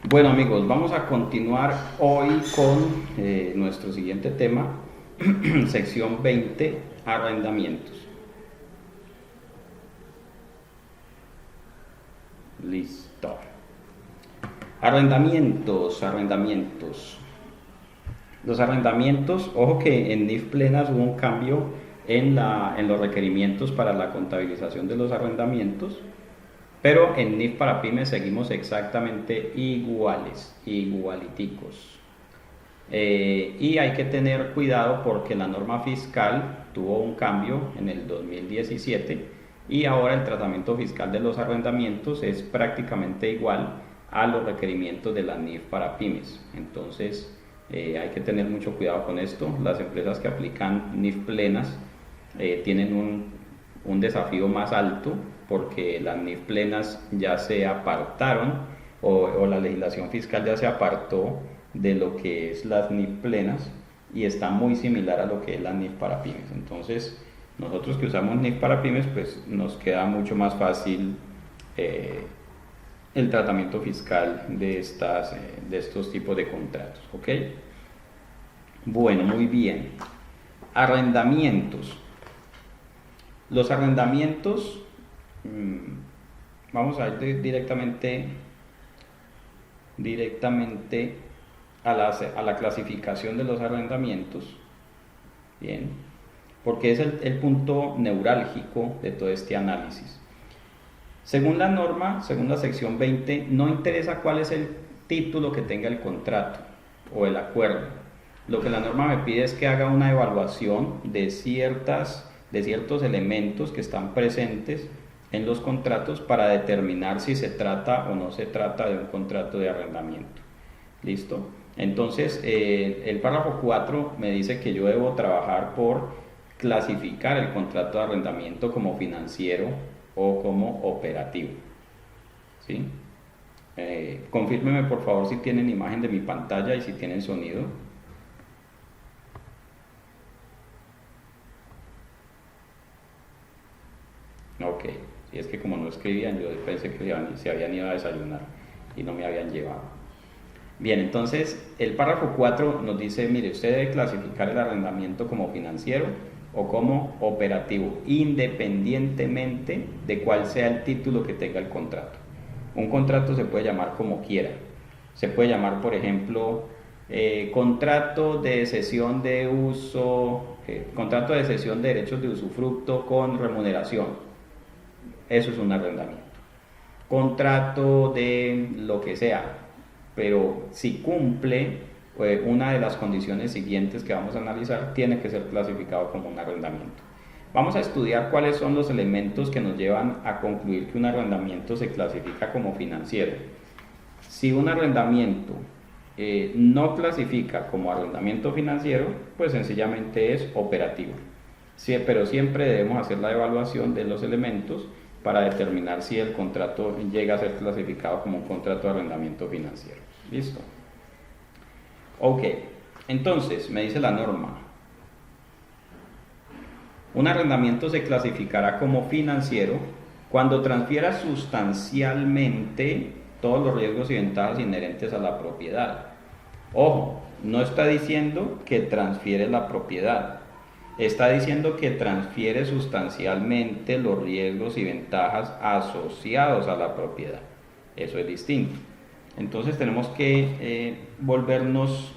Bueno amigos, vamos a continuar hoy con nuestro siguiente tema, sección 20, arrendamientos. Listo. Arrendamientos. Los arrendamientos, ojo que en NIF Plenas hubo un cambio en los requerimientos para la contabilización de los arrendamientos, pero en NIF para pymes seguimos exactamente igualiticos. Y hay que tener cuidado porque la norma fiscal tuvo un cambio en el 2017 y ahora el tratamiento fiscal de los arrendamientos es prácticamente igual a los requerimientos de la NIF para pymes. Entonces hay que tener mucho cuidado con esto. Las empresas que aplican NIF plenas tienen un desafío más alto porque las NIF plenas ya se apartaron o la legislación fiscal ya se apartó de lo que es las NIF plenas y está muy similar a lo que es la NIF para pymes. Entonces, nosotros que usamos NIF para pymes, pues nos queda mucho más fácil el tratamiento fiscal de estos tipos de contratos, ¿ok? Bueno, muy bien. Arrendamientos. Los arrendamientos, vamos a ir directamente a la clasificación de los arrendamientos, bien, porque es el punto neurálgico de todo este análisis. Según la norma, según la sección 20, no interesa cuál es el título que tenga el contrato o el acuerdo. Lo que la norma me pide es que haga una evaluación de ciertos elementos que están presentes en los contratos para determinar si se trata o no se trata de un contrato de arrendamiento. ¿Listo? Entonces, el párrafo 4 me dice que yo debo trabajar por clasificar el contrato de arrendamiento como financiero o como operativo. ¿Sí? Confírmeme por favor si tienen imagen de mi pantalla y si tienen sonido. Ok, y es que como no escribían, yo pensé que se habían ido a desayunar y no me habían llevado. Bien, entonces el párrafo 4 nos dice, mire, usted debe clasificar el arrendamiento como financiero o como operativo, independientemente de cuál sea el título que tenga el contrato. Un contrato se puede llamar como quiera. Se puede llamar, por ejemplo, contrato de cesión de uso, contrato de cesión de derechos de usufructo con remuneración. Eso es un arrendamiento. Contrato de lo que sea, pero si cumple una de las condiciones siguientes que vamos a analizar, tiene que ser clasificado como un arrendamiento. Vamos a estudiar cuáles son los elementos que nos llevan a concluir que un arrendamiento se clasifica como financiero. Si un arrendamiento no clasifica como arrendamiento financiero, pues sencillamente es operativo. Sí, pero siempre debemos hacer la evaluación de los elementos para determinar si el contrato llega a ser clasificado como un contrato de arrendamiento financiero. ¿Listo? Ok, entonces me dice la norma. Un arrendamiento se clasificará como financiero cuando transfiera sustancialmente todos los riesgos y ventajas inherentes a la propiedad. Ojo, no está diciendo que transfiere la propiedad, está diciendo que transfiere sustancialmente los riesgos y ventajas asociados a la propiedad. Eso es distinto. Entonces tenemos que volvernos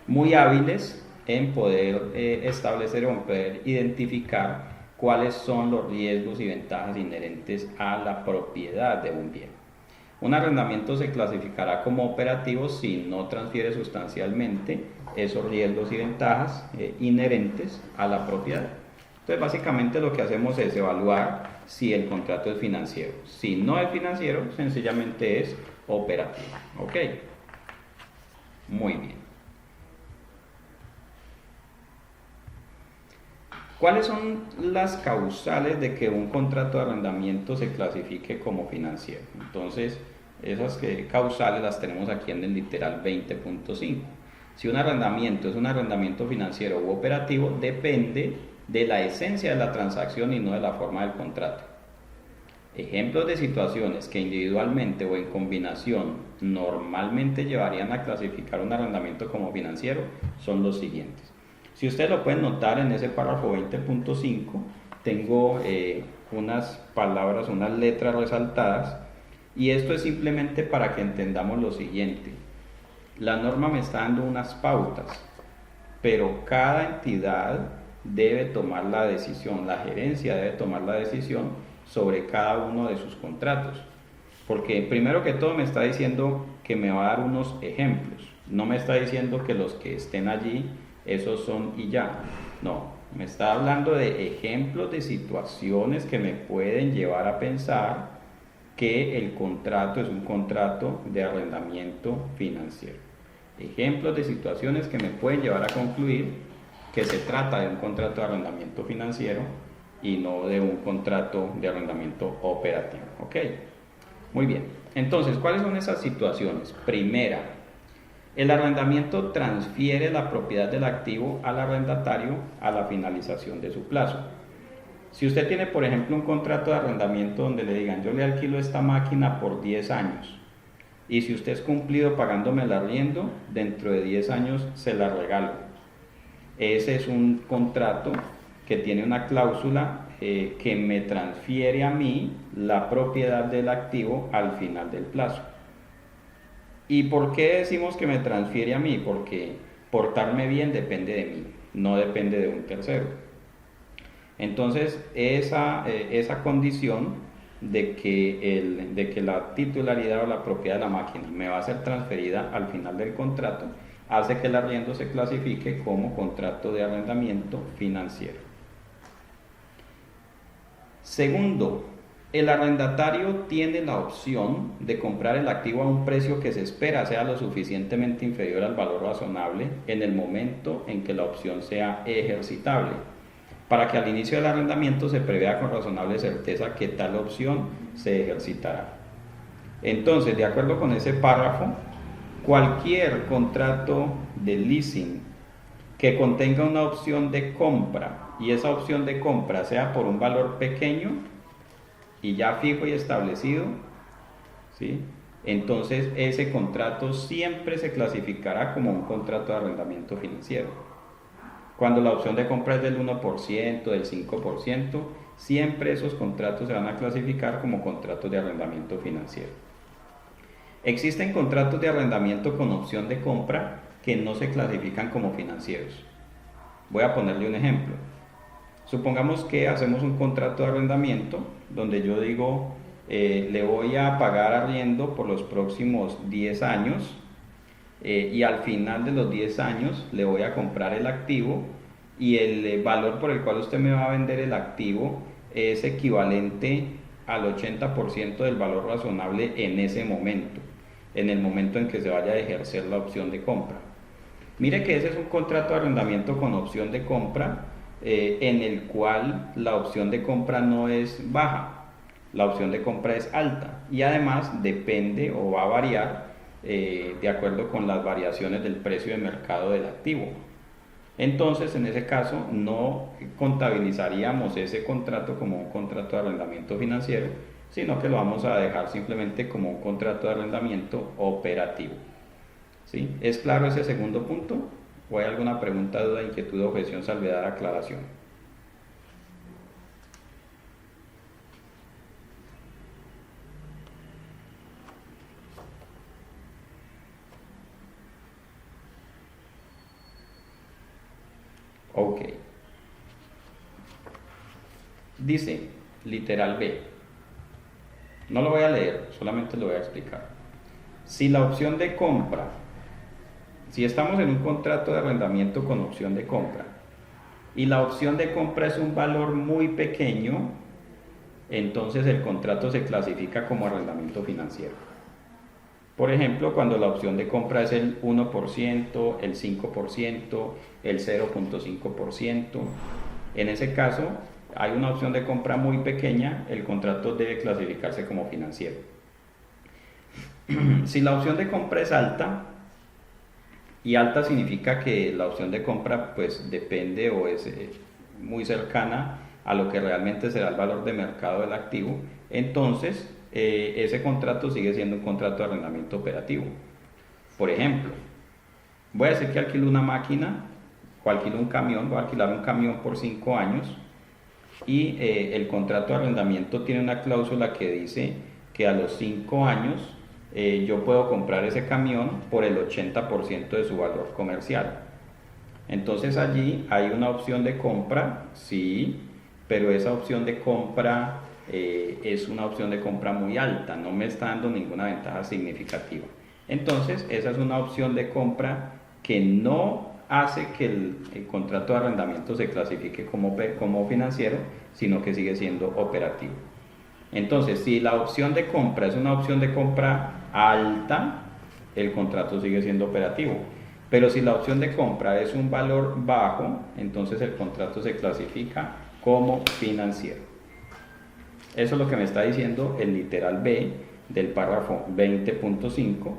muy hábiles en poder establecer o en poder identificar cuáles son los riesgos y ventajas inherentes a la propiedad de un bien. Un arrendamiento se clasificará como operativo si no transfiere sustancialmente esos riesgos y ventajas inherentes a la propiedad. Entonces básicamente lo que hacemos es evaluar si el contrato es financiero. Si no es financiero, sencillamente es operativo. ¿Ok? Muy bien. ¿Cuáles son las causales de que un contrato de arrendamiento se clasifique como financiero? Entonces, esas causales las tenemos aquí en el literal 20.5. Si un arrendamiento es un arrendamiento financiero u operativo, depende de la esencia de la transacción y no de la forma del contrato. Ejemplos de situaciones que individualmente o en combinación normalmente llevarían a clasificar un arrendamiento como financiero son los siguientes. Si ustedes lo pueden notar en ese párrafo 20.5, tengo unas palabras, unas letras resaltadas, y esto es simplemente para que entendamos lo siguiente. La norma me está dando unas pautas, pero cada entidad debe tomar la decisión, la gerencia debe tomar la decisión sobre cada uno de sus contratos. Porque primero que todo me está diciendo que me va a dar unos ejemplos, no me está diciendo que los que estén allí, esos son y ya. No, me está hablando de ejemplos de situaciones que me pueden llevar a pensar que el contrato es un contrato de arrendamiento financiero. Ejemplos de situaciones que me pueden llevar a concluir que se trata de un contrato de arrendamiento financiero y no de un contrato de arrendamiento operativo. ¿Ok? Muy bien. Entonces, ¿cuáles son esas situaciones? Primera, el arrendamiento transfiere la propiedad del activo al arrendatario a la finalización de su plazo. Si usted tiene, por ejemplo, un contrato de arrendamiento donde le digan, yo le alquilo esta máquina por 10 años, y si usted es cumplido pagándome el arriendo, dentro de 10 años se la regalo. Ese es un contrato que tiene una cláusula que me transfiere a mí la propiedad del activo al final del plazo. ¿Y por qué decimos que me transfiere a mí? Porque portarme bien depende de mí, no depende de un tercero. Entonces, esa condición de que la titularidad o la propiedad de la máquina me va a ser transferida al final del contrato, hace que el arriendo se clasifique como contrato de arrendamiento financiero. Segundo, el arrendatario tiene la opción de comprar el activo a un precio que se espera sea lo suficientemente inferior al valor razonable en el momento en que la opción sea ejercitable, para que al inicio del arrendamiento se prevea con razonable certeza que tal opción se ejercitará. Entonces, de acuerdo con ese párrafo, cualquier contrato de leasing que contenga una opción de compra y esa opción de compra sea por un valor pequeño y ya fijo y establecido, ¿sí? Entonces ese contrato siempre se clasificará como un contrato de arrendamiento financiero. Cuando la opción de compra es del 1%, del 5%, siempre esos contratos se van a clasificar como contratos de arrendamiento financiero. Existen contratos de arrendamiento con opción de compra que no se clasifican como financieros. Voy a ponerle un ejemplo. Supongamos que hacemos un contrato de arrendamiento donde yo digo, le voy a pagar arriendo por los próximos 10 años y al final de los 10 años le voy a comprar el activo y el valor por el cual usted me va a vender el activo es equivalente al 80% del valor razonable en ese momento, en el momento en que se vaya a ejercer la opción de compra. Mire que ese es un contrato de arrendamiento con opción de compra en el cual la opción de compra no es baja, la opción de compra es alta y además depende o va a variar de acuerdo con las variaciones del precio de mercado del activo. Entonces, en ese caso, no contabilizaríamos ese contrato como un contrato de arrendamiento financiero, sino que lo vamos a dejar simplemente como un contrato de arrendamiento operativo. ¿Sí? ¿Es claro ese segundo punto? ¿O hay alguna pregunta, duda, inquietud, objeción, salvedad, aclaración? Ok. Dice, literal B. No lo voy a leer, solamente lo voy a explicar. Si la opción de compra, si estamos en un contrato de arrendamiento con opción de compra, y la opción de compra es un valor muy pequeño, entonces el contrato se clasifica como arrendamiento financiero. Por ejemplo, cuando la opción de compra es el 1%, el 5%, el 0.5%, en ese caso hay una opción de compra muy pequeña, el contrato debe clasificarse como financiero. Si la opción de compra es alta, y alta significa que la opción de compra pues depende o es muy cercana a lo que realmente será el valor de mercado del activo, entonces ese contrato sigue siendo un contrato de arrendamiento operativo. Por ejemplo, voy a decir que alquilo una máquina o alquilo un camión, voy a alquilar un camión por 5 años y el contrato de arrendamiento tiene una cláusula que dice que a los 5 años yo puedo comprar ese camión por el 80% de su valor comercial. Entonces allí hay una opción de compra, sí, pero esa opción de compra es una opción de compra muy alta, no me está dando ninguna ventaja significativa. Entonces esa es una opción de compra que no hace que el contrato de arrendamiento se clasifique como financiero, sino que sigue siendo operativo. Entonces, si la opción de compra es una opción de compra alta, el contrato sigue siendo operativo. Pero si la opción de compra es un valor bajo, entonces el contrato se clasifica como financiero. Eso es lo que me está diciendo el literal B del párrafo 20.5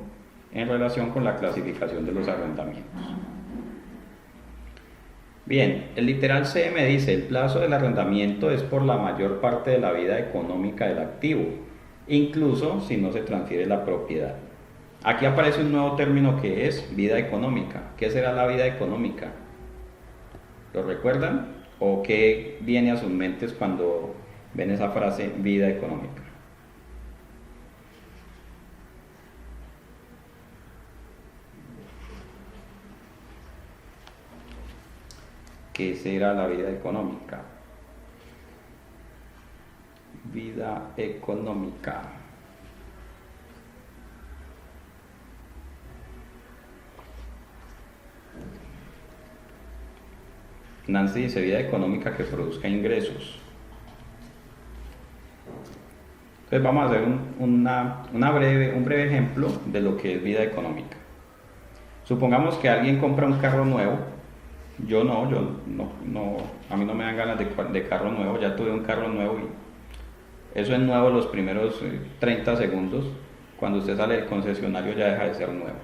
en relación con la clasificación de los arrendamientos. Bien, el literal C me dice, el plazo del arrendamiento es por la mayor parte de la vida económica del activo, incluso si no se transfiere la propiedad. Aquí aparece un nuevo término que es vida económica. ¿Qué será la vida económica? ¿Lo recuerdan? ¿O qué viene a sus mentes cuando ven esa frase vida económica? ¿Qué será la vida económica? Vida económica. Nancy dice vida económica que produzca ingresos. Entonces vamos a hacer un breve ejemplo de lo que es vida económica. Supongamos que alguien compra un carro nuevo. Yo no, a mí no me dan ganas de carro nuevo, ya tuve un carro nuevo y eso es nuevo los primeros 30 segundos, cuando usted sale del concesionario ya deja de ser nuevo.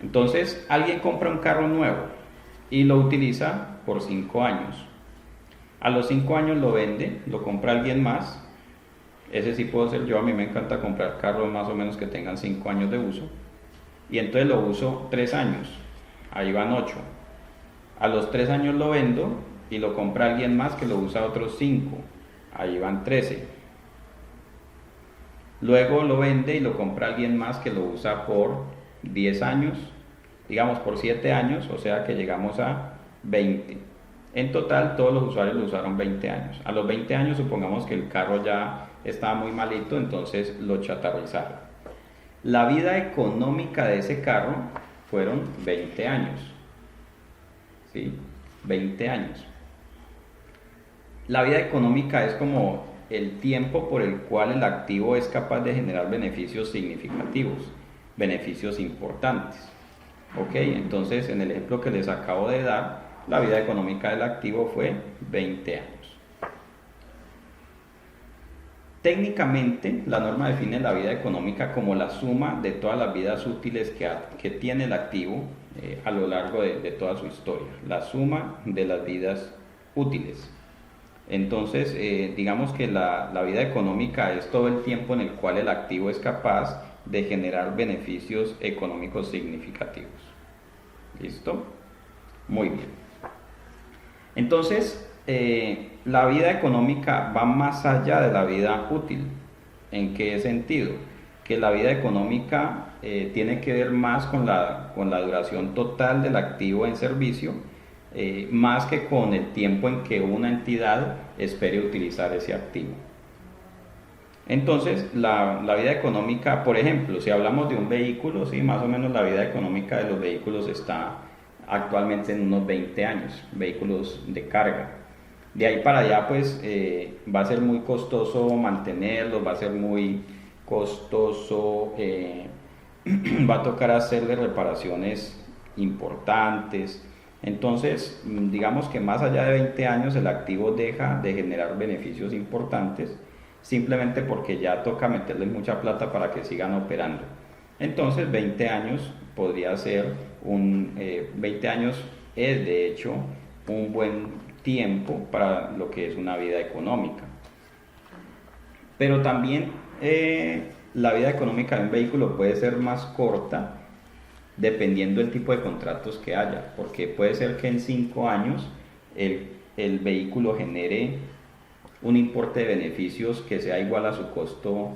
Entonces alguien compra un carro nuevo y lo utiliza por 5 años. A los 5 años lo vende, lo compra alguien más, ese sí puedo ser yo, a mí me encanta comprar carros más o menos que tengan 5 años de uso, y entonces lo uso 3 años, ahí van 8. A los 3 años lo vendo y lo compra alguien más que lo usa otros 5. Ahí van 13. Luego lo vende y lo compra alguien más que lo usa por 10 años. Digamos por 7 años, o sea que llegamos a 20. En total todos los usuarios lo usaron 20 años. A los 20 años supongamos que el carro ya estaba muy malito, entonces lo chatarrizaron. La vida económica de ese carro fueron 20 años. ¿Sí? 20 años. La vida económica es como el tiempo por el cual el activo es capaz de generar beneficios significativos, beneficios importantes. ¿Ok? Entonces, en el ejemplo que les acabo de dar, la vida económica del activo fue 20 años. Técnicamente, la norma define la vida económica como la suma de todas las vidas útiles que tiene el activo a lo largo de toda su historia, la suma de las vidas útiles. Entonces, digamos que la vida económica es todo el tiempo en el cual el activo es capaz de generar beneficios económicos significativos. ¿Listo? Muy bien. Entonces, la vida económica va más allá de la vida útil. ¿En qué sentido? Que la vida económica tiene que ver más con la duración total del activo en servicio, más que con el tiempo en que una entidad espere utilizar ese activo. Entonces, la vida económica, por ejemplo, si hablamos de un vehículo, ¿sí? Más o menos la vida económica de los vehículos está actualmente en unos 20 años, vehículos de carga. De ahí para allá, pues, va a ser muy costoso mantenerlos, va a ser muy costoso, va a tocar hacerle reparaciones importantes. Entonces, digamos que más allá de 20 años el activo deja de generar beneficios importantes, simplemente porque ya toca meterle mucha plata para que sigan operando. Entonces 20 años podría ser 20 años es de hecho un buen tiempo para lo que es una vida económica. Pero también la vida económica de un vehículo puede ser más corta dependiendo del tipo de contratos que haya, porque puede ser que en 5 años el vehículo genere un importe de beneficios que sea igual a su costo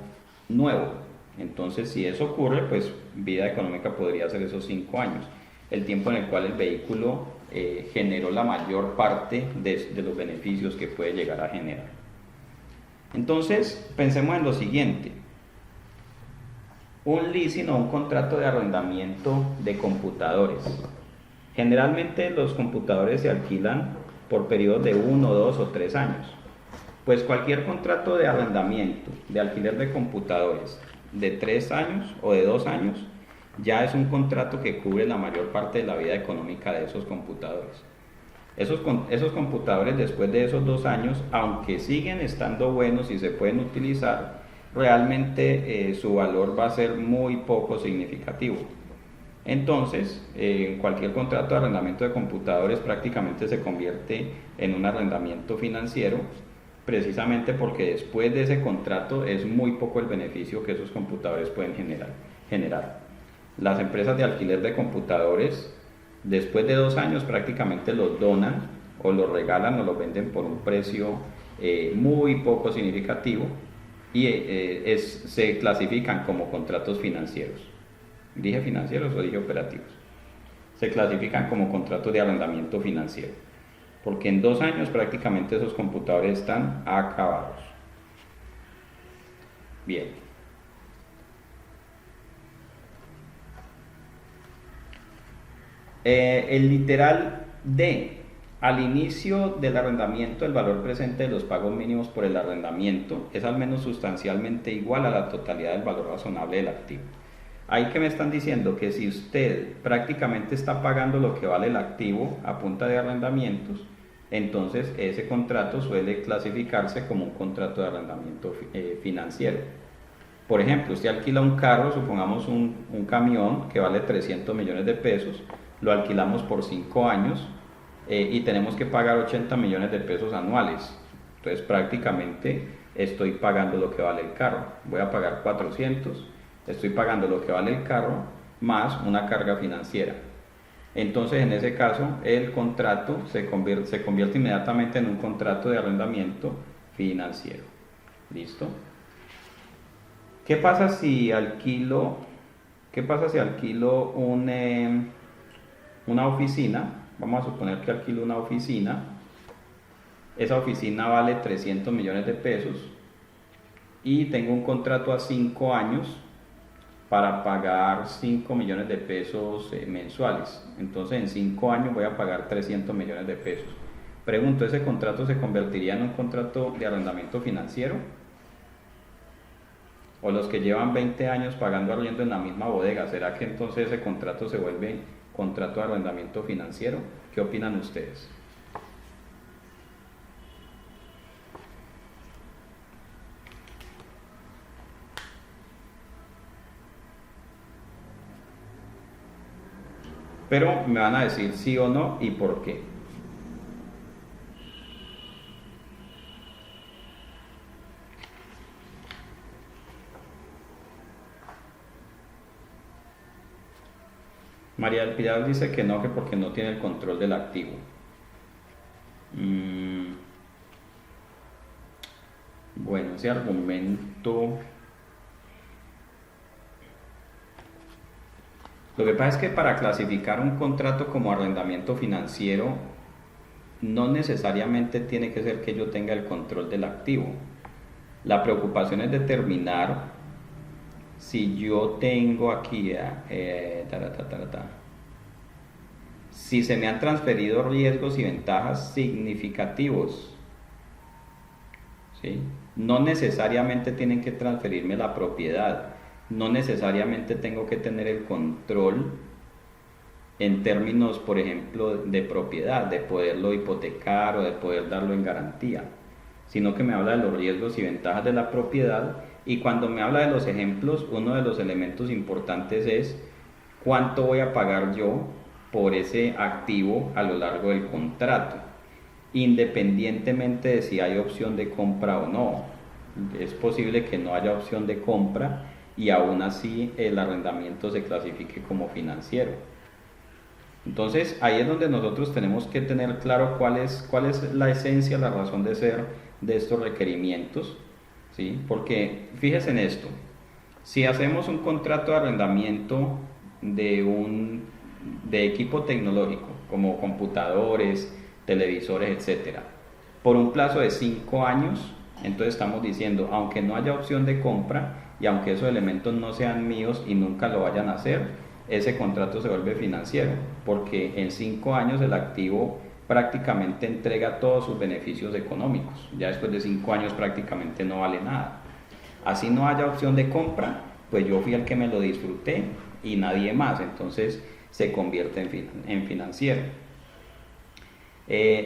nuevo. Entonces, si eso ocurre, pues vida económica podría ser esos 5 años, el tiempo en el cual el vehículo generó la mayor parte de los beneficios que puede llegar a generar. Entonces, pensemos en lo siguiente: un leasing o un contrato de arrendamiento de computadores. Generalmente los computadores se alquilan por periodos de 1, 2 o 3 años. Pues cualquier contrato de arrendamiento, de alquiler de computadores de 3 años o de 2 años, ya es un contrato que cubre la mayor parte de la vida económica de esos computadores. Esos computadores, después de esos 2 años, aunque siguen estando buenos y se pueden utilizar, realmente su valor va a ser muy poco significativo. Entonces, cualquier contrato de arrendamiento de computadores prácticamente se convierte en un arrendamiento financiero, precisamente porque después de ese contrato es muy poco el beneficio que esos computadores pueden generar. Las empresas de alquiler de computadores, después de 2 años, prácticamente los donan o los regalan o los venden por un precio muy poco significativo, y se clasifican como contratos financieros. ¿Dije financieros o dije operativos? Se clasifican como contratos de arrendamiento financiero, porque en 2 años prácticamente esos computadores están acabados. Bien. El literal D. Al inicio del arrendamiento, el valor presente de los pagos mínimos por el arrendamiento es al menos sustancialmente igual a la totalidad del valor razonable del activo. Ahí que me están diciendo que si usted prácticamente está pagando lo que vale el activo a punta de arrendamientos, entonces ese contrato suele clasificarse como un contrato de arrendamiento financiero. Por ejemplo, usted alquila un carro, supongamos un camión que vale 300 millones de pesos, lo alquilamos por 5 años y tenemos que pagar 80 millones de pesos anuales. Entonces prácticamente estoy pagando lo que vale el carro. Voy a pagar 400, estoy pagando lo que vale el carro más una carga financiera. Entonces en ese caso el contrato se convierte inmediatamente en un contrato de arrendamiento financiero. ¿Listo? ¿Qué pasa si alquilo una oficina? Vamos a suponer que alquilo una oficina. Esa oficina vale 300 millones de pesos y tengo un contrato a 5 años para pagar 5 millones de pesos mensuales. Entonces en 5 años voy a pagar 300 millones de pesos. Pregunto, ¿ese contrato se convertiría en un contrato de arrendamiento financiero? ¿O los que llevan 20 años pagando arriendo en la misma bodega, será que entonces ese contrato se vuelve contrato de arrendamiento financiero? ¿Qué opinan ustedes? Pero me van a decir sí o no y por qué. María del Pilar dice que no, que porque no tiene el control del activo. Bueno, ese argumento... Lo que pasa es que para clasificar un contrato como arrendamiento financiero, no necesariamente tiene que ser que yo tenga el control del activo. La preocupación es determinar si yo tengo aquí, si se me han transferido riesgos y ventajas significativos, ¿sí? No necesariamente tienen que transferirme la propiedad, no necesariamente tengo que tener el control en términos, por ejemplo, de propiedad, de poderlo hipotecar o de poder darlo en garantía, sino que me habla de los riesgos y ventajas de la propiedad. Y cuando me habla de los ejemplos, uno de los elementos importantes es cuánto voy a pagar yo por ese activo a lo largo del contrato. independientemente de si hay opción de compra o no. Es posible que no haya opción de compra y aún así el arrendamiento se clasifique como financiero. Entonces ahí es donde nosotros tenemos que tener claro cuál es la esencia, la razón de ser de estos requerimientos, ¿sí? Porque fíjese en esto, si hacemos un contrato de arrendamiento de equipo tecnológico, como computadores, televisores, etcétera, por un plazo de 5 años, entonces estamos diciendo, aunque no haya opción de compra y aunque esos elementos no sean míos y nunca lo vayan a hacer, ese contrato se vuelve financiero, porque en 5 años el activo prácticamente entrega todos sus beneficios económicos. Ya después de 5 años prácticamente no vale nada. Así no haya opción de compra, pues yo fui el que me lo disfruté y nadie más, entonces se convierte en financiero.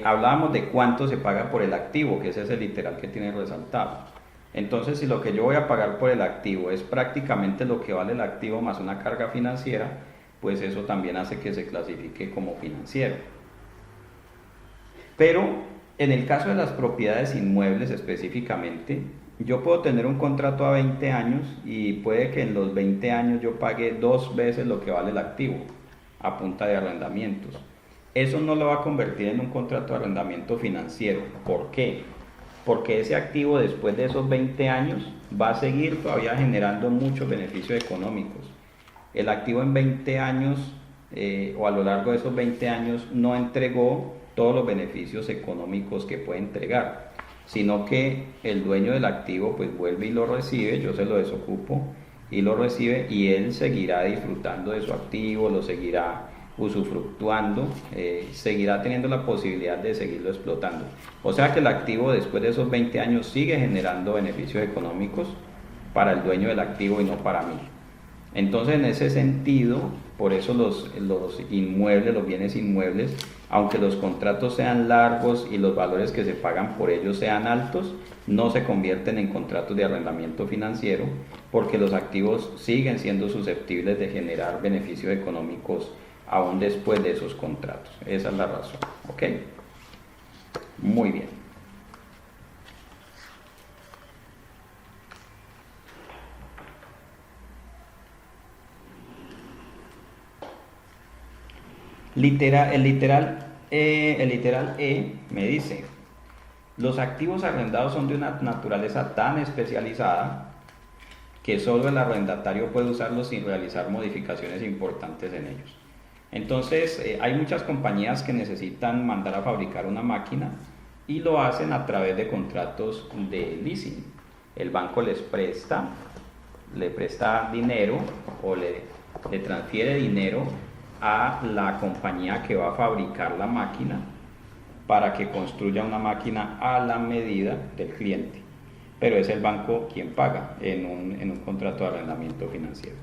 Hablábamos de cuánto se paga por el activo, que ese es el literal que tiene resaltado. Entonces, si lo que yo voy a pagar por el activo es prácticamente lo que vale el activo más una carga financiera, pues eso también hace que se clasifique como financiero. Pero en el caso de las propiedades inmuebles específicamente, yo puedo tener un contrato a 20 años y puede que en los 20 años yo pague 2 veces lo que vale el activo a punta de arrendamientos. Eso no lo va a convertir en un contrato de arrendamiento financiero. ¿Por qué? Porque ese activo después de esos 20 años va a seguir todavía generando muchos beneficios económicos. El activo en 20 años o a lo largo de esos 20 años no entregó todos los beneficios económicos que puede entregar, sino que el dueño del activo pues vuelve y lo recibe, yo se lo desocupo y lo recibe y él seguirá disfrutando de su activo, lo seguirá usufructuando, seguirá teniendo la posibilidad de seguirlo explotando. O sea que el activo después de esos 20 años sigue generando beneficios económicos para el dueño del activo y no para mí. Entonces en ese sentido, por eso los inmuebles, los bienes inmuebles, aunque los contratos sean largos y los valores que se pagan por ellos sean altos, no se convierten en contratos de arrendamiento financiero porque los activos siguen siendo susceptibles de generar beneficios económicos aún después de esos contratos. Esa es la razón. ¿Ok? Muy bien. El literal E me dice, los activos arrendados son de una naturaleza tan especializada que solo el arrendatario puede usarlos sin realizar modificaciones importantes en ellos. Entonces, hay muchas compañías que necesitan mandar a fabricar una máquina y lo hacen a través de contratos de leasing. El banco le presta dinero o le transfiere dinero a la compañía que va a fabricar la máquina para que construya una máquina a la medida del cliente. Pero es el banco quien paga en un contrato de arrendamiento financiero.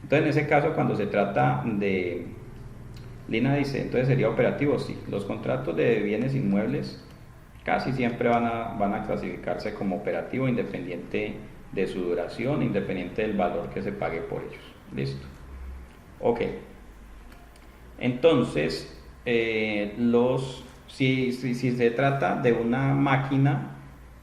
Entonces, en ese caso, cuando se trata de... Lina dice, entonces sería operativo, sí. Los contratos de bienes inmuebles casi siempre van a clasificarse como operativo independiente de su duración, independiente del valor que se pague por ellos. Listo. Ok. Entonces, si se trata de una máquina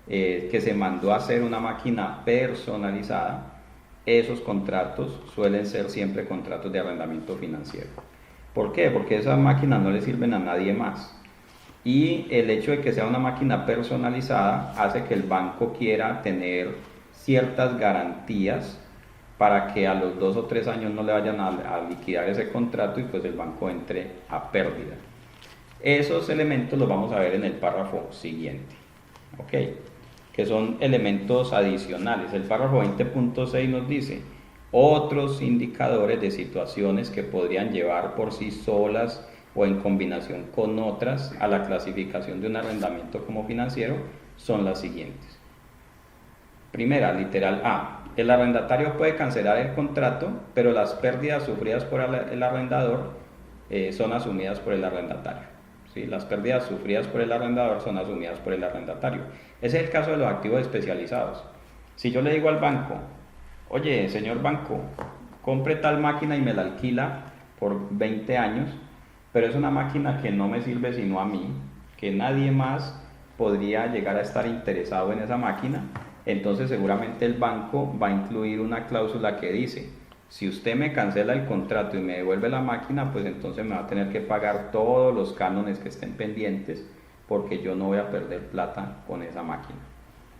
que se mandó a hacer una máquina personalizada, esos contratos suelen ser siempre contratos de arrendamiento financiero. ¿Por qué? Porque esas máquinas no le sirven a nadie más. Y el hecho de que sea una máquina personalizada hace que el banco quiera tener ciertas garantías para que a los 2 o 3 años no le vayan a liquidar ese contrato y pues el banco entre a pérdida. Esos elementos los vamos a ver en el párrafo siguiente, ¿ok? Que son elementos adicionales. El párrafo 20.6 nos dice otros indicadores de situaciones que podrían llevar por sí solas o en combinación con otras a la clasificación de un arrendamiento como financiero son las siguientes. Primera, literal A. El arrendatario puede cancelar el contrato, pero las pérdidas sufridas por el arrendador son asumidas por el arrendatario. ¿Sí? Las pérdidas sufridas por el arrendador son asumidas por el arrendatario. Ese es el caso de los activos especializados. Si yo le digo al banco, oye, señor banco, compre tal máquina y me la alquila por 20 años, pero es una máquina que no me sirve sino a mí, que nadie más podría llegar a estar interesado en esa máquina, entonces seguramente el banco va a incluir una cláusula que dice: si usted me cancela el contrato y me devuelve la máquina, pues entonces me va a tener que pagar todos los cánones que estén pendientes, porque yo no voy a perder plata con esa máquina.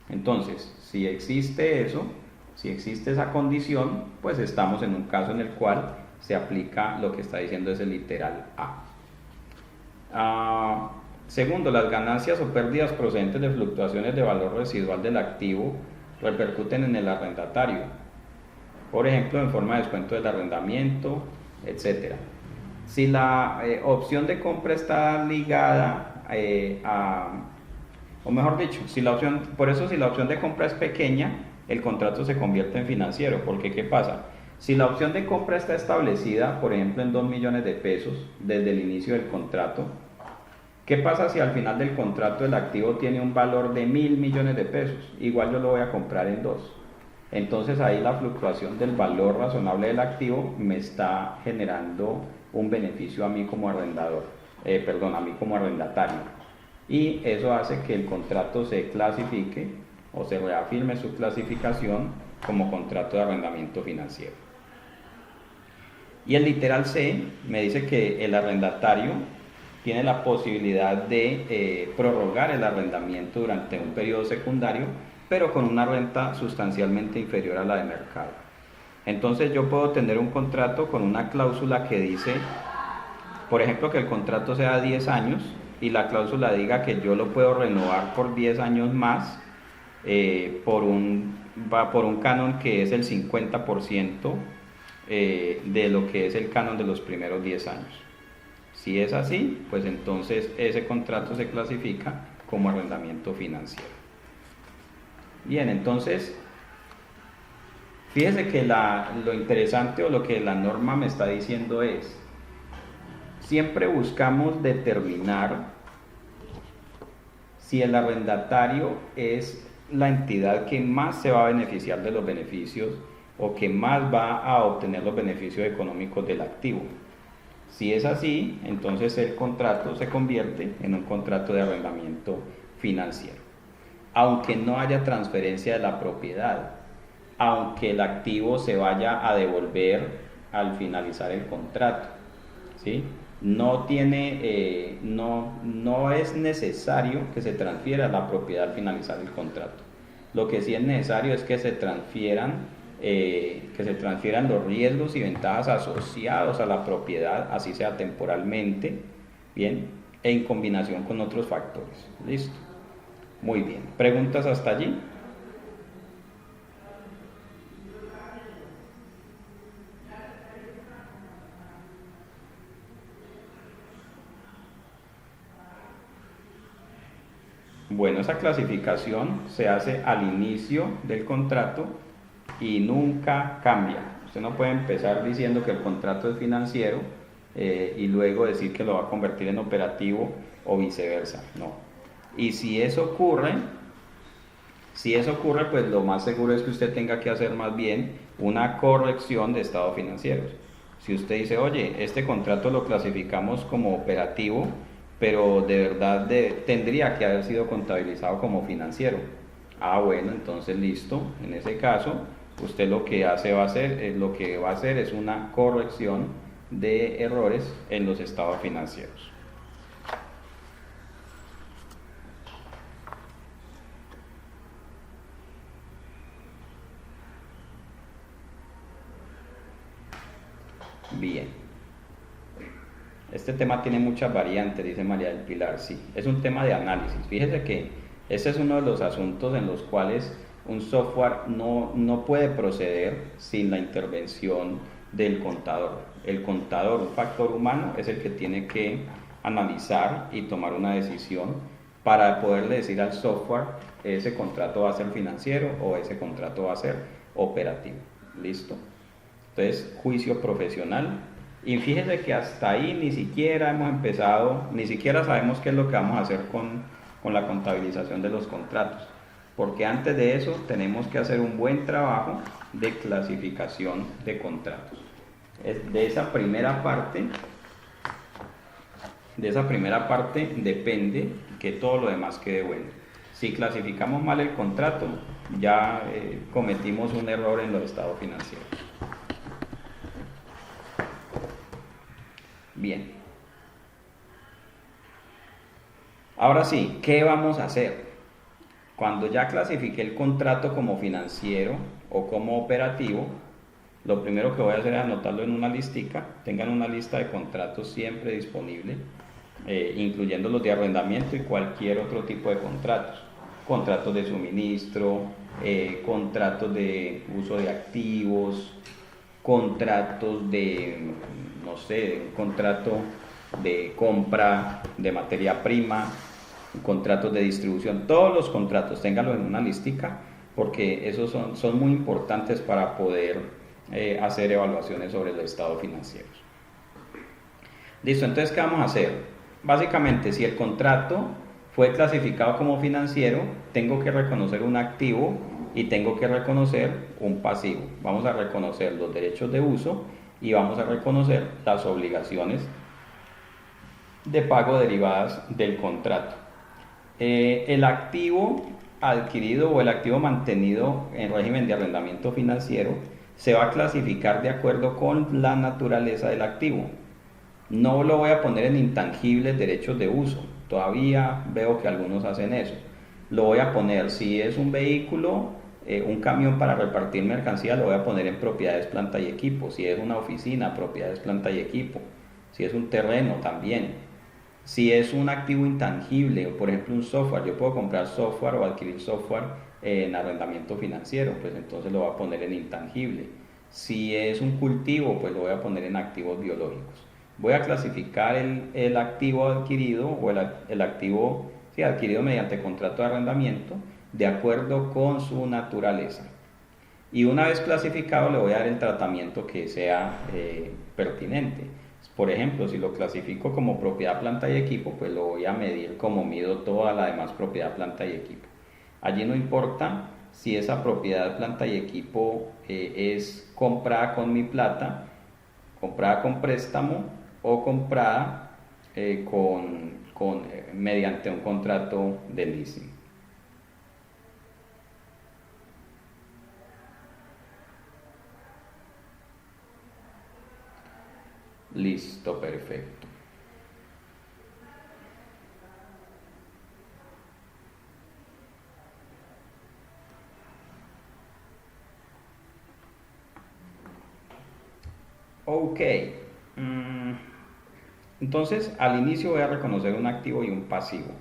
Entonces, si existe eso, si existe esa condición, pues estamos en un caso en el cual se aplica lo que está diciendo ese literal A. Segundo, las ganancias o pérdidas procedentes de fluctuaciones de valor residual del activo repercuten en el arrendatario, por ejemplo, en forma de descuento del arrendamiento, etc. Si la opción de compra está ligada o mejor dicho, si la opción de compra es pequeña, el contrato se convierte en financiero, porque ¿qué pasa? Si la opción de compra está establecida, por ejemplo, en 2 millones de pesos desde el inicio del contrato, ¿qué pasa si al final del contrato el activo tiene un valor de 1.000 millones de pesos? Igual yo lo voy a comprar en 2. Entonces ahí la fluctuación del valor razonable del activo me está generando un beneficio a mí como arrendador, a mí como arrendatario. Y eso hace que el contrato se clasifique o se reafirme su clasificación como contrato de arrendamiento financiero. Y el literal C me dice que el arrendatario tiene la posibilidad de prorrogar el arrendamiento durante un periodo secundario, pero con una renta sustancialmente inferior a la de mercado. Entonces yo puedo tener un contrato con una cláusula que dice, por ejemplo, que el contrato sea 10 años y la cláusula diga que yo lo puedo renovar por 10 años más por un canon que es el 50% de lo que es el canon de los primeros 10 años. Si es así, pues entonces ese contrato se clasifica como arrendamiento financiero. Bien, entonces, fíjese que lo interesante o lo que la norma me está diciendo es, siempre buscamos determinar si el arrendatario es la entidad que más se va a beneficiar de los beneficios o que más va a obtener los beneficios económicos del activo. Si es así, entonces el contrato se convierte en un contrato de arrendamiento financiero. Aunque no haya transferencia de la propiedad, aunque el activo se vaya a devolver al finalizar el contrato, ¿sí? No es necesario que se transfiera la propiedad al finalizar el contrato. Lo que sí es necesario es que se transfieran los riesgos y ventajas asociados a la propiedad, así sea temporalmente, bien, en combinación con otros factores. Listo. Muy bien. ¿Preguntas hasta allí? Bueno, esa clasificación se hace al inicio del contrato y nunca cambia. Usted no puede empezar diciendo que el contrato es financiero y luego decir que lo va a convertir en operativo o viceversa. No. Y si eso ocurre, pues lo más seguro es que usted tenga que hacer más bien una corrección de estados financieros. Si usted dice, oye, este contrato lo clasificamos como operativo, pero de verdad tendría que haber sido contabilizado como financiero. Bueno, entonces listo. En ese caso, usted lo que va a hacer es una corrección de errores en los estados financieros. Bien. Este tema tiene muchas variantes, dice María del Pilar. Sí, es un tema de análisis. Fíjese que ese es uno de los asuntos en los cuales un software no puede proceder sin la intervención del contador. El contador, un factor humano, es el que tiene que analizar y tomar una decisión para poderle decir al software, ese contrato va a ser financiero o ese contrato va a ser operativo. ¿Listo? Entonces, juicio profesional. Y fíjese que hasta ahí ni siquiera hemos empezado, ni siquiera sabemos qué es lo que vamos a hacer con la contabilización de los contratos. Porque antes de eso tenemos que hacer un buen trabajo de clasificación de contratos. De esa primera parte de esa primera parte depende que todo lo demás quede bueno. Si clasificamos mal el contrato, ya cometimos un error en los estados financieros. Bien. Ahora sí, ¿qué vamos a hacer? Cuando ya clasifiqué el contrato como financiero o como operativo, lo primero que voy a hacer es anotarlo en una listica. Tengan una lista de contratos siempre disponible, incluyendo los de arrendamiento y cualquier otro tipo de contratos. Contratos de suministro, contratos de uso de activos, contratos de, no sé, un contrato de compra de materia prima, contratos de distribución, todos los contratos, ténganlos en una listica, porque esos son muy importantes para poder hacer evaluaciones sobre los estados financieros. Listo, entonces, ¿qué vamos a hacer? Básicamente, si el contrato fue clasificado como financiero, tengo que reconocer un activo y tengo que reconocer un pasivo. Vamos a reconocer los derechos de uso y vamos a reconocer las obligaciones de pago derivadas del contrato. El activo adquirido o el activo mantenido en régimen de arrendamiento financiero se va a clasificar de acuerdo con la naturaleza del activo. No lo voy a poner en intangibles derechos de uso. Todavía veo que algunos hacen eso. Lo voy a poner, si es un vehículo, un camión para repartir mercancía, lo voy a poner en propiedades, planta y equipo. Si es una oficina, propiedades, planta y equipo. Si es un terreno, también. Si es un activo intangible, por ejemplo un software, yo puedo comprar software o adquirir software en arrendamiento financiero, pues entonces lo voy a poner en intangible. Si es un cultivo, pues lo voy a poner en activos biológicos. Voy a clasificar el activo adquirido o el activo adquirido mediante contrato de arrendamiento de acuerdo con su naturaleza. Y una vez clasificado le voy a dar el tratamiento que sea pertinente. Por ejemplo, si lo clasifico como propiedad, planta y equipo, pues lo voy a medir como mido toda la demás propiedad, planta y equipo. Allí no importa si esa propiedad, planta y equipo es comprada con mi plata, comprada con préstamo o comprada mediante un contrato de leasing. Listo, perfecto. Ok. Entonces, al inicio voy a reconocer un activo y un pasivo.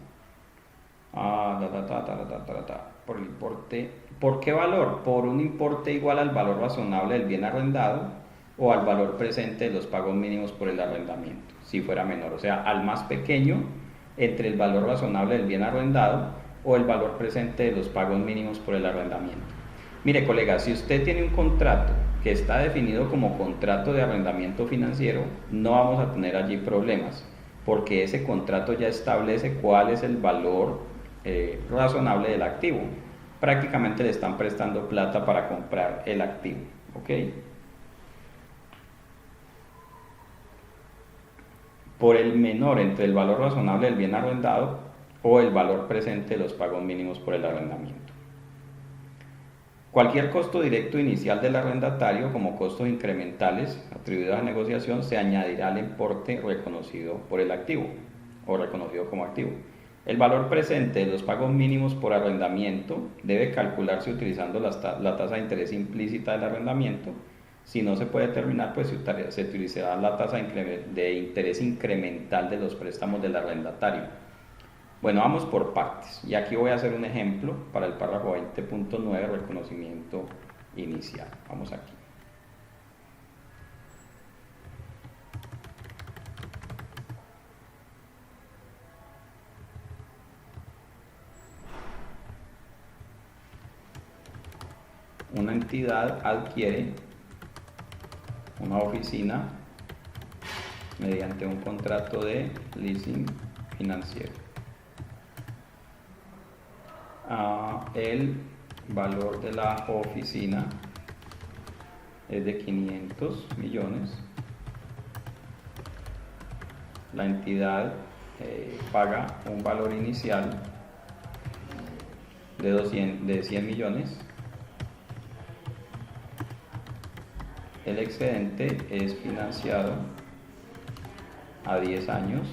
Por el importe. ¿Por qué valor? Por un importe igual al valor razonable del bien arrendado o al valor presente de los pagos mínimos por el arrendamiento, si fuera menor. O sea, al más pequeño entre el valor razonable del bien arrendado o el valor presente de los pagos mínimos por el arrendamiento. Mire, colega, si usted tiene un contrato que está definido como contrato de arrendamiento financiero, no vamos a tener allí problemas, porque ese contrato ya establece cuál es el valor razonable del activo. Prácticamente le están prestando plata para comprar el activo, ¿ok? Por el menor entre el valor razonable del bien arrendado o el valor presente de los pagos mínimos por el arrendamiento. Cualquier costo directo inicial del arrendatario, como costos incrementales atribuidos a negociación, se añadirá al importe reconocido por el activo o reconocido como activo. El valor presente de los pagos mínimos por arrendamiento debe calcularse utilizando la tasa de interés implícita del arrendamiento. Si no se puede determinar, pues se utilizará la tasa de interés incremental de los préstamos del arrendatario. Bueno, vamos por partes. Y aquí voy a hacer un ejemplo para el párrafo 20.9, reconocimiento inicial. Vamos aquí. Una entidad adquiere una oficina mediante un contrato de leasing financiero. El valor de la oficina es de 500 millones la entidad paga un valor inicial de 100 millones. El excedente es financiado a 10 años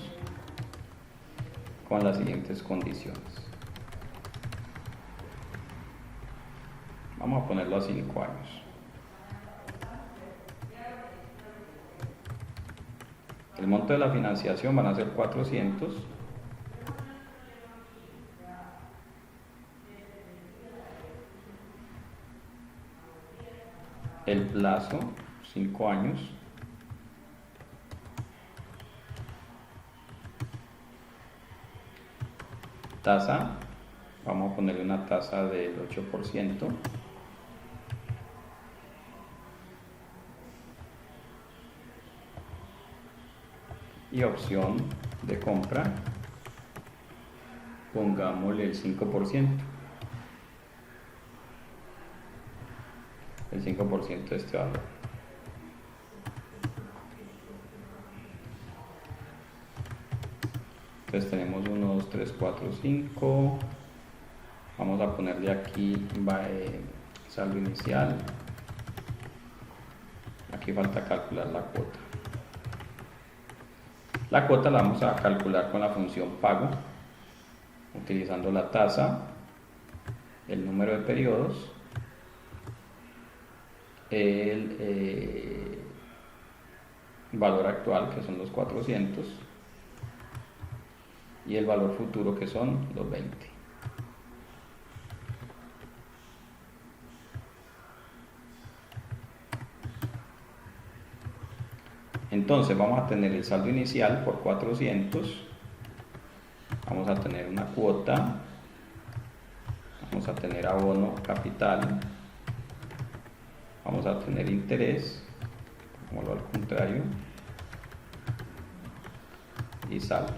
con las siguientes condiciones. Vamos a ponerlo a 5 años. El monto de la financiación van a ser 400. El plazo, 5 años. Tasa, vamos a ponerle una tasa del 8%. Y opción de compra, pongámosle el 5%. El 5% de este valor. Entonces tenemos 1, 2, 3, 4, 5. Vamos a ponerle aquí saldo inicial. Aquí falta calcular la cuota. La cuota la vamos a calcular con la función pago, utilizando la tasa, el número de periodos, el valor actual, que son los 400, y el valor futuro, que son los 20. Entonces vamos a tener el saldo inicial por 400, vamos a tener una cuota, vamos a tener abono capital, vamos a tener interés, como al contrario, y saldo.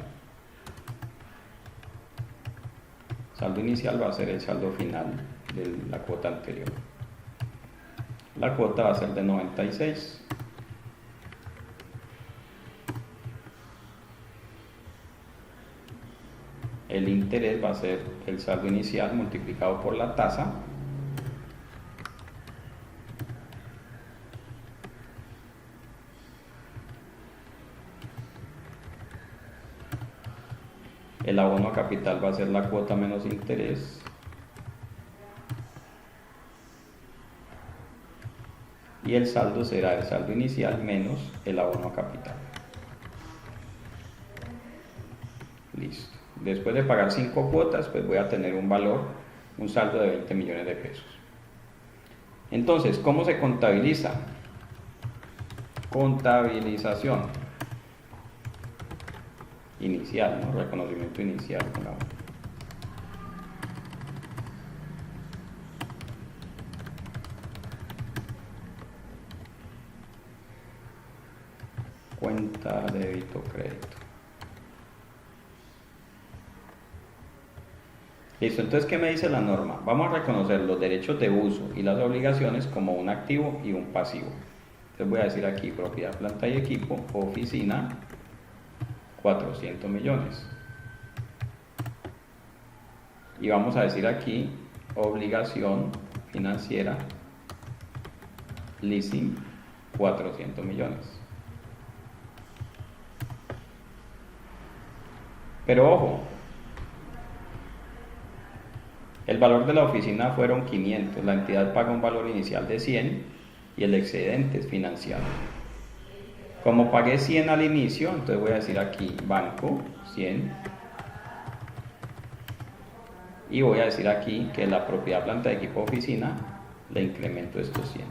Saldo inicial va a ser el saldo final de la cuota anterior. La cuota va a ser de 96. El interés va a ser el saldo inicial multiplicado por la tasa. El abono a capital va a ser la cuota menos interés. Y el saldo será el saldo inicial menos el abono a capital. Listo. Después de pagar 5 cuotas, pues voy a tener un valor, un saldo de 20 millones de pesos. Entonces, ¿cómo se contabiliza? Contabilización inicial, ¿no? Reconocimiento inicial, digamos. Cuenta débito crédito. Listo, entonces, ¿qué me dice la norma? Vamos a reconocer los derechos de uso y las obligaciones como un activo y un pasivo. Entonces voy a decir aquí propiedad, planta y equipo, oficina, 400 millones. Y vamos a decir aquí obligación financiera, leasing, 400 millones. Pero ojo, el valor de la oficina fueron 500, la entidad paga un valor inicial de 100 y el excedente es financiado. Como pagué 100 al inicio, entonces voy a decir aquí banco, 100. Y voy a decir aquí que la propiedad, planta de equipo, oficina, le incremento estos 100.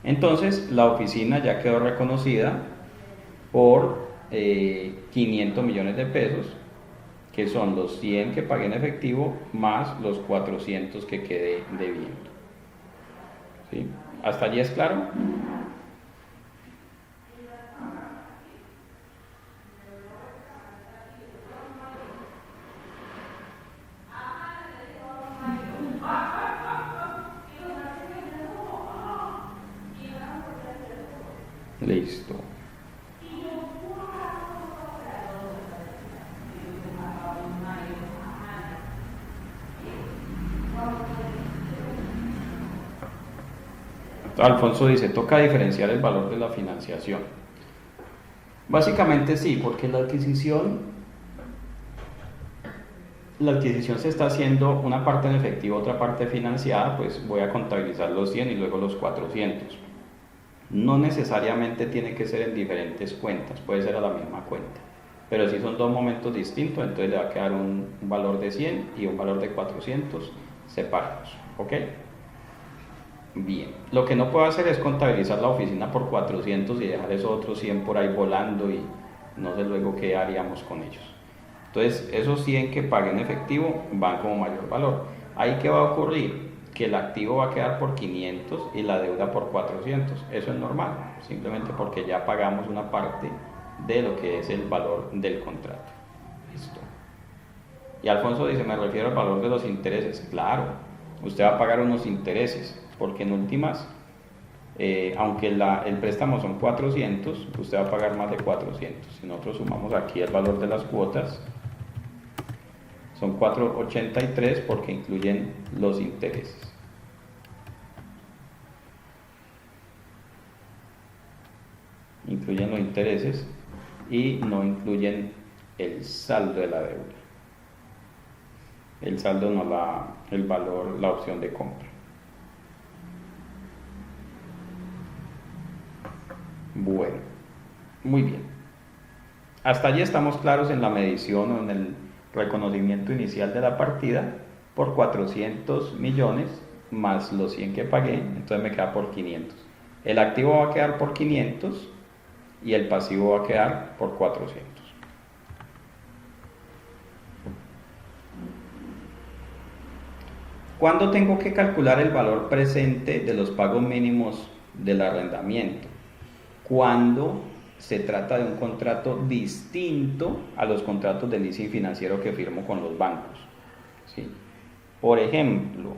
Entonces la oficina ya quedó reconocida por 500 millones de pesos, que son los 100 que pagué en efectivo más los 400 que quedé debiendo. ¿Sí? ¿Hasta allí es claro? Listo. Alfonso dice, toca diferenciar el valor de la financiación. Básicamente sí, porque la adquisición se está haciendo una parte en efectivo, otra parte financiada, pues voy a contabilizar los 100 y luego los 400. No necesariamente tiene que ser en diferentes cuentas, puede ser a la misma cuenta. Pero si son dos momentos distintos, entonces le va a quedar un valor de 100 y un valor de 400 separados. ¿Ok? Bien. Lo que no puedo hacer es contabilizar la oficina por 400 y dejar esos otros 100 por ahí volando y no sé luego qué haríamos con ellos. Entonces, esos 100 que pagué en efectivo van como mayor valor. ¿Ahí qué va a ocurrir? Que el activo va a quedar por 500 y la deuda por 400. Eso es normal, simplemente porque ya pagamos una parte de lo que es el valor del contrato. Listo. Y Alfonso dice, me refiero al valor de los intereses. Claro, usted va a pagar unos intereses, porque en últimas, aunque el préstamo son 400, usted va a pagar más de 400. Si nosotros sumamos aquí el valor de las cuotas, son 483 porque incluyen los intereses. Incluyen los intereses y no incluyen el saldo de la deuda. El saldo no el valor, la opción de compra. Bueno, muy bien. Hasta allí estamos claros en la medición o en el reconocimiento inicial de la partida por 400 millones más los 100 que pagué, entonces me queda por 500. El activo va a quedar por 500 y el pasivo va a quedar por 400. ¿Cuándo tengo que calcular el valor presente de los pagos mínimos del arrendamiento? Cuando se trata de un contrato distinto a los contratos de leasing financiero que firmo con los bancos. ¿Sí? Por ejemplo,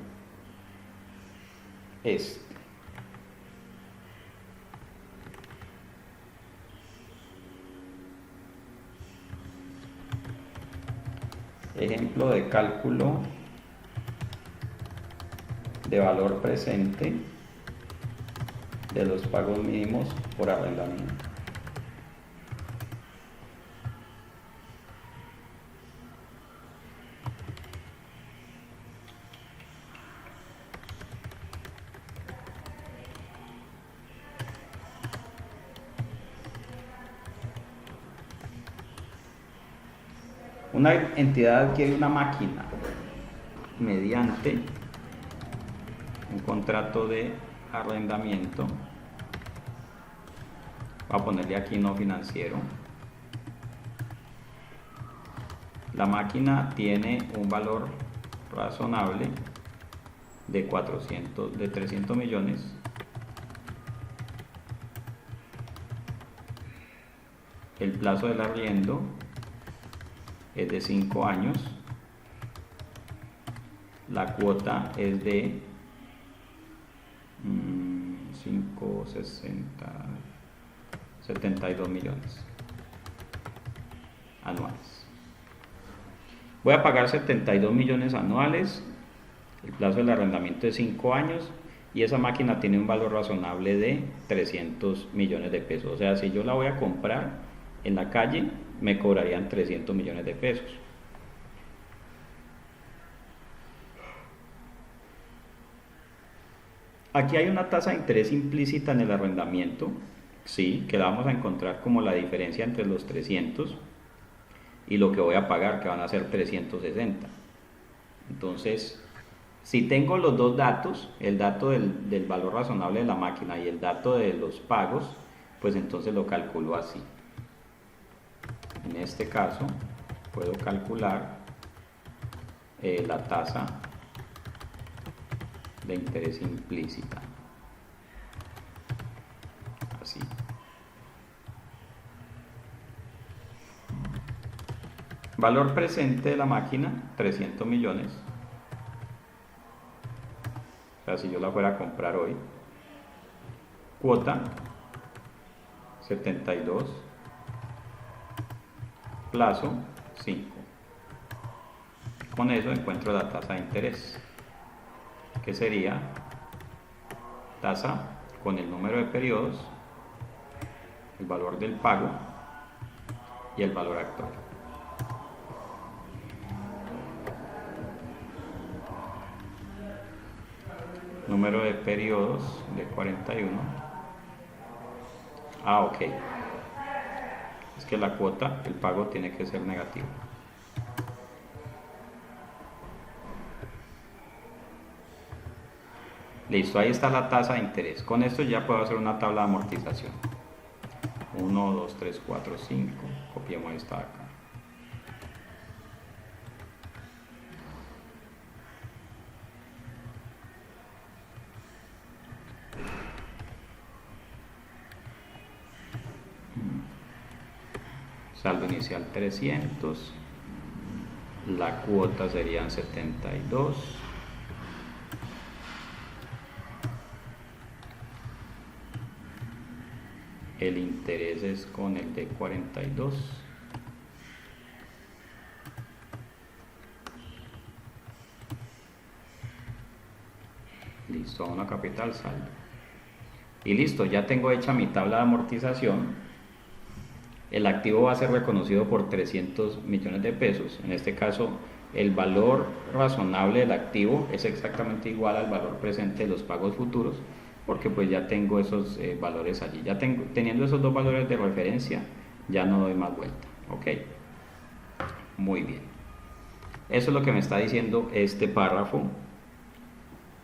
ejemplo de cálculo de valor presente de los pagos mínimos por arrendamiento. Una entidad adquiere una máquina mediante un contrato de arrendamiento. Voy a ponerle aquí no financiero. La máquina tiene un valor razonable de 300 millones. El plazo del arriendo es de 5 años. La cuota es de 72 millones anuales. Voy a pagar 72 millones anuales. El plazo del arrendamiento es 5 años y esa máquina tiene un valor razonable de 300 millones de pesos. O sea, si yo la voy a comprar en la calle, me cobrarían 300 millones de pesos. Aquí hay una tasa de interés implícita en el arrendamiento, sí, que la vamos a encontrar como la diferencia entre los 300 y lo que voy a pagar, que van a ser 360. Entonces, si tengo los dos datos, el dato del valor razonable de la máquina y el dato de los pagos, pues entonces lo calculo así. En este caso, puedo calcular la tasa de interés implícita. Así. Valor presente de la máquina, 300 millones. O sea, si yo la fuera a comprar hoy. Cuota, 72. Plazo, 5. Con eso encuentro la tasa de interés, que sería tasa con el número de periodos, el valor del pago y el valor actual. Número de periodos de 41. Ok. Es que la cuota, el pago tiene que ser negativo. Listo, ahí está la tasa de interés. Con esto ya puedo hacer una tabla de amortización. 1, 2, 3, 4, 5. Copiemos esta de acá. Saldo inicial 300. La cuota serían 72. El interés es con el de 42. Listo, abono capital, saldo. Y listo, ya tengo hecha mi tabla de amortización. El activo va a ser reconocido por 300 millones de pesos. En este caso, el valor razonable del activo es exactamente igual al valor presente de los pagos futuros, porque pues ya tengo esos valores allí. Ya teniendo esos dos valores de referencia, ya no doy más vuelta. Ok, muy bien. Eso es lo que me está diciendo este párrafo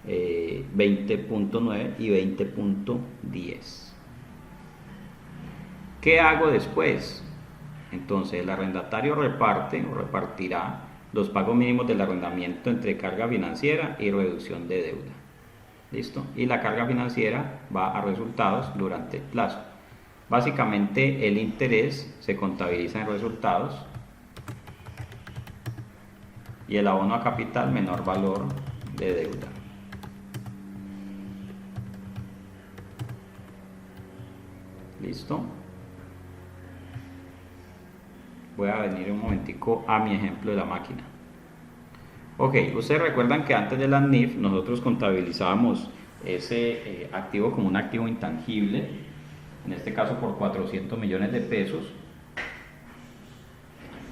20.9 y 20.10. ¿Qué hago después? Entonces el arrendatario reparte o repartirá los pagos mínimos del arrendamiento entre carga financiera y reducción de deuda. ¿Listo? Y la carga financiera va a resultados durante el plazo. Básicamente el interés se contabiliza en resultados y el abono a capital menor valor de deuda. ¿Listo? Voy a venir un momentico a mi ejemplo de la máquina. Ok, ustedes recuerdan que antes de la NIF nosotros contabilizábamos ese activo como un activo intangible, en este caso por 400 millones de pesos,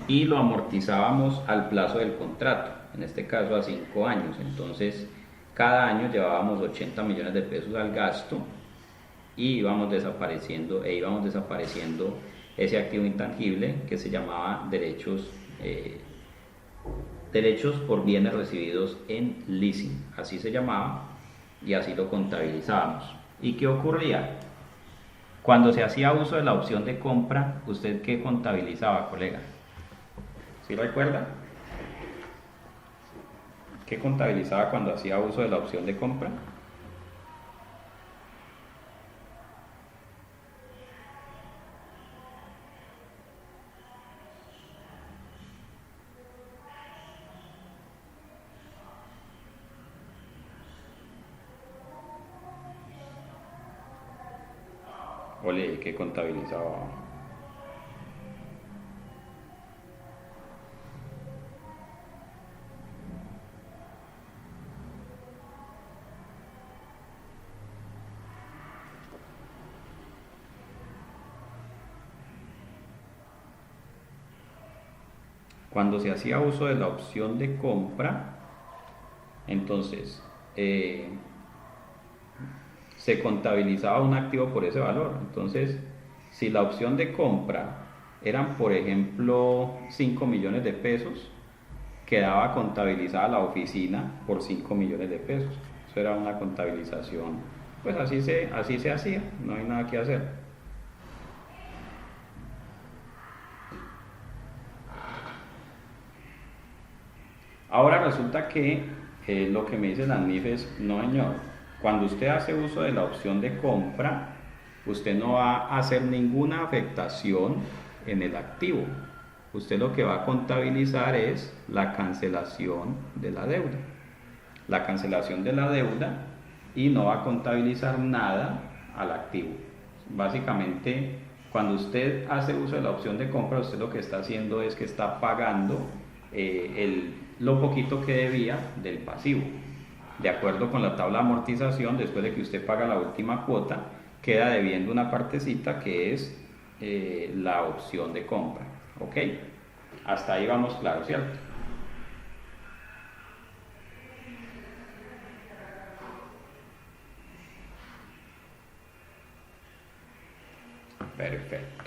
y lo amortizábamos al plazo del contrato, en este caso a 5 años. Entonces cada año llevábamos 80 millones de pesos al gasto y íbamos desapareciendo ese activo intangible que se llamaba derechos por bienes recibidos en leasing, así se llamaba, y así lo contabilizábamos. ¿Y qué ocurría? Cuando se hacía uso de la opción de compra, ¿usted qué contabilizaba, colega? ¿Sí recuerda? ¿Qué contabilizaba cuando hacía uso de la opción de compra? Ole, ¿qué contabilizaba? Cuando se hacía uso de la opción de compra, entonces se contabilizaba un activo por ese valor. Entonces, si la opción de compra eran, por ejemplo, 5 millones de pesos, quedaba contabilizada la oficina por 5 millones de pesos. Eso era una contabilización, pues así se hacía, no hay nada que hacer. Ahora resulta que lo que me dice la NIF es, no señor, cuando usted hace uso de la opción de compra, usted no va a hacer ninguna afectación en el activo. Usted lo que va a contabilizar es la cancelación de la deuda. La cancelación de la deuda, y no va a contabilizar nada al activo. Básicamente, cuando usted hace uso de la opción de compra, usted lo que está haciendo es que está pagando lo poquito que debía del pasivo. De acuerdo con la tabla de amortización, después de que usted paga la última cuota, queda debiendo una partecita que es la opción de compra. ¿Ok? Hasta ahí vamos claro, ¿cierto? Perfecto.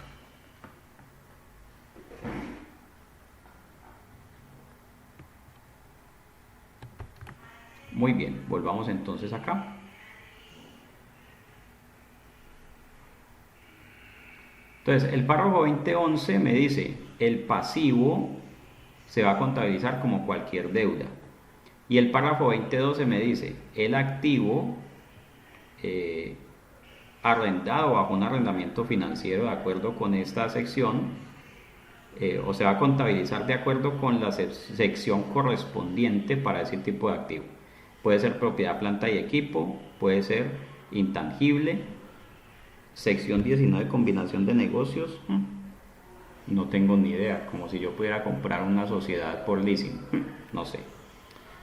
Muy bien, volvamos entonces acá. Entonces, el párrafo 2011 me dice, el pasivo se va a contabilizar como cualquier deuda. Y el párrafo 2012 me dice, el activo arrendado bajo un arrendamiento financiero de acuerdo con esta sección, o se va a contabilizar de acuerdo con la sección correspondiente para ese tipo de activo. Puede ser propiedad, planta y equipo, puede ser intangible, sección 19, combinación de negocios, no tengo ni idea, como si yo pudiera comprar una sociedad por leasing, no sé.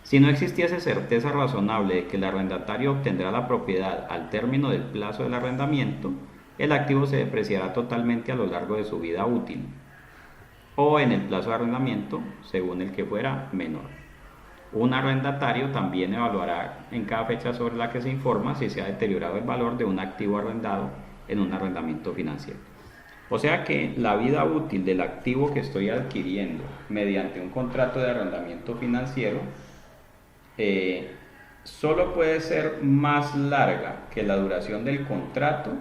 Si no existiese certeza razonable de que el arrendatario obtendrá la propiedad al término del plazo del arrendamiento, el activo se depreciará totalmente a lo largo de su vida útil o en el plazo de arrendamiento, según el que fuera menor. Un arrendatario también evaluará en cada fecha sobre la que se informa si se ha deteriorado el valor de un activo arrendado en un arrendamiento financiero. O sea que la vida útil del activo que estoy adquiriendo mediante un contrato de arrendamiento financiero solo puede ser más larga que la duración del contrato,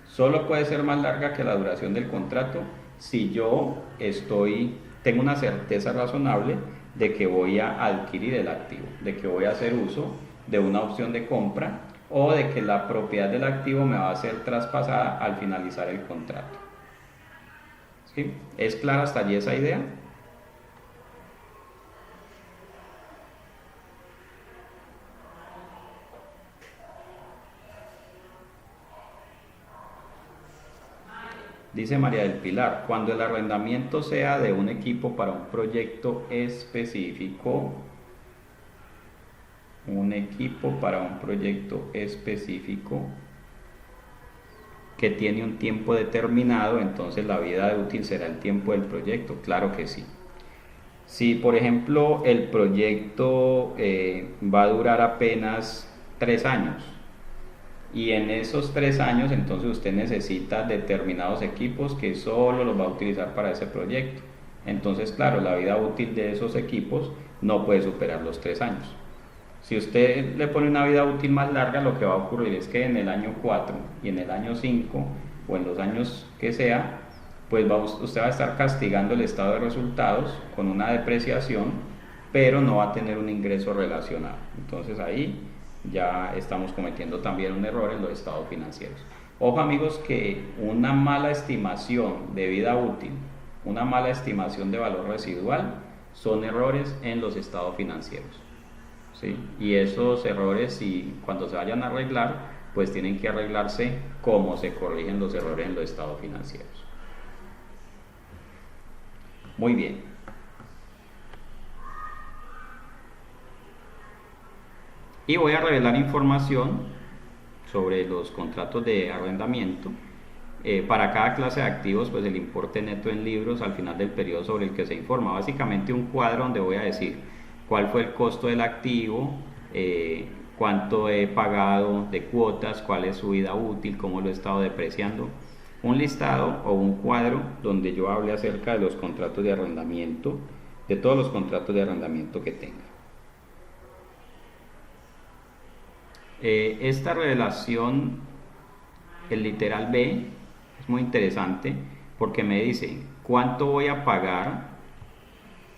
solo puede ser más larga que la duración del contrato si yo tengo una certeza razonable de que voy a adquirir el activo, de que voy a hacer uso de una opción de compra o de que la propiedad del activo me va a ser traspasada al finalizar el contrato. ¿Sí? ¿Es clara hasta allí esa idea? Dice María del Pilar, cuando el arrendamiento sea de un equipo para un proyecto específico, que tiene un tiempo determinado, entonces la vida útil será el tiempo del proyecto. Claro que sí. Si por ejemplo el proyecto va a durar apenas 3 años y en esos 3 años entonces usted necesita determinados equipos que solo los va a utilizar para ese proyecto, entonces claro, la vida útil de esos equipos no puede superar los 3 años. Si usted le pone una vida útil más larga, lo que va a ocurrir es que en el año 4 y en el año 5 o en los años que sea, pues usted va a estar castigando el estado de resultados con una depreciación, pero no va a tener un ingreso relacionado. Entonces ahí ya estamos cometiendo también un error en los estados financieros. Ojo amigos, que una mala estimación de vida útil, una mala estimación de valor residual, son errores en los estados financieros. ¿Sí? Y esos errores, cuando se vayan a arreglar, pues tienen que arreglarse como se corrigen los errores en los estados financieros. Muy bien. Y voy a revelar información sobre los contratos de arrendamiento. Para cada clase de activos, pues el importe neto en libros al final del periodo sobre el que se informa. Básicamente un cuadro donde voy a decir cuál fue el costo del activo, cuánto he pagado de cuotas, cuál es su vida útil, cómo lo he estado depreciando. Un listado o un cuadro donde yo hable acerca de los contratos de arrendamiento, de todos los contratos de arrendamiento que tenga. Esta revelación, el literal B, es muy interesante porque me dice cuánto voy a pagar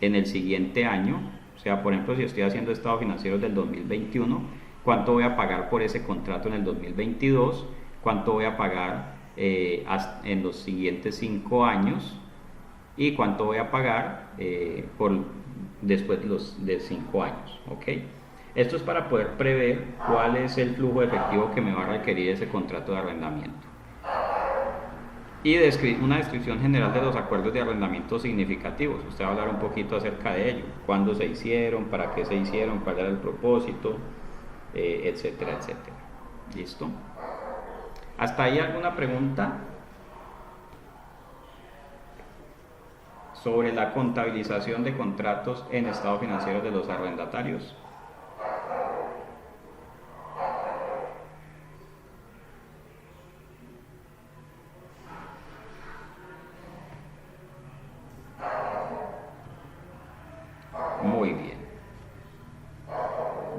en el siguiente año. O sea, por ejemplo, si estoy haciendo estados financieros del 2021, cuánto voy a pagar por ese contrato en el 2022, cuánto voy a pagar en los siguientes 5 años y cuánto voy a pagar después de 5 años. ¿Okay? Esto es para poder prever cuál es el flujo efectivo que me va a requerir ese contrato de arrendamiento. Y una descripción general de los acuerdos de arrendamiento significativos. Usted va a hablar un poquito acerca de ello, cuándo se hicieron, para qué se hicieron, cuál era el propósito, etcétera, etcétera. ¿Listo? ¿Hasta ahí alguna pregunta sobre la contabilización de contratos en estados financieros de los arrendatarios? Muy bien,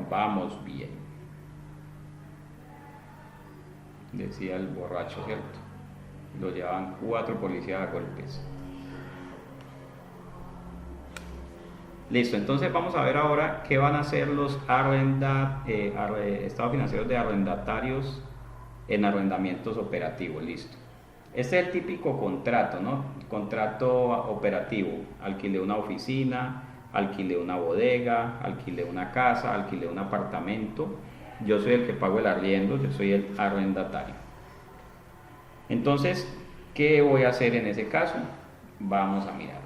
vamos bien, decía el borracho, ¿cierto? Lo llevaban 4 policías a golpes. Listo, entonces vamos a ver ahora qué van a hacer los estados financieros de arrendatarios en arrendamientos operativos. Listo. Este es el típico contrato, ¿no? Contrato operativo. Alquilé una oficina, alquilé una bodega, alquilé una casa, alquilé un apartamento. Yo soy el que pago el arriendo, yo soy el arrendatario. Entonces, ¿qué voy a hacer en ese caso? Vamos a mirar.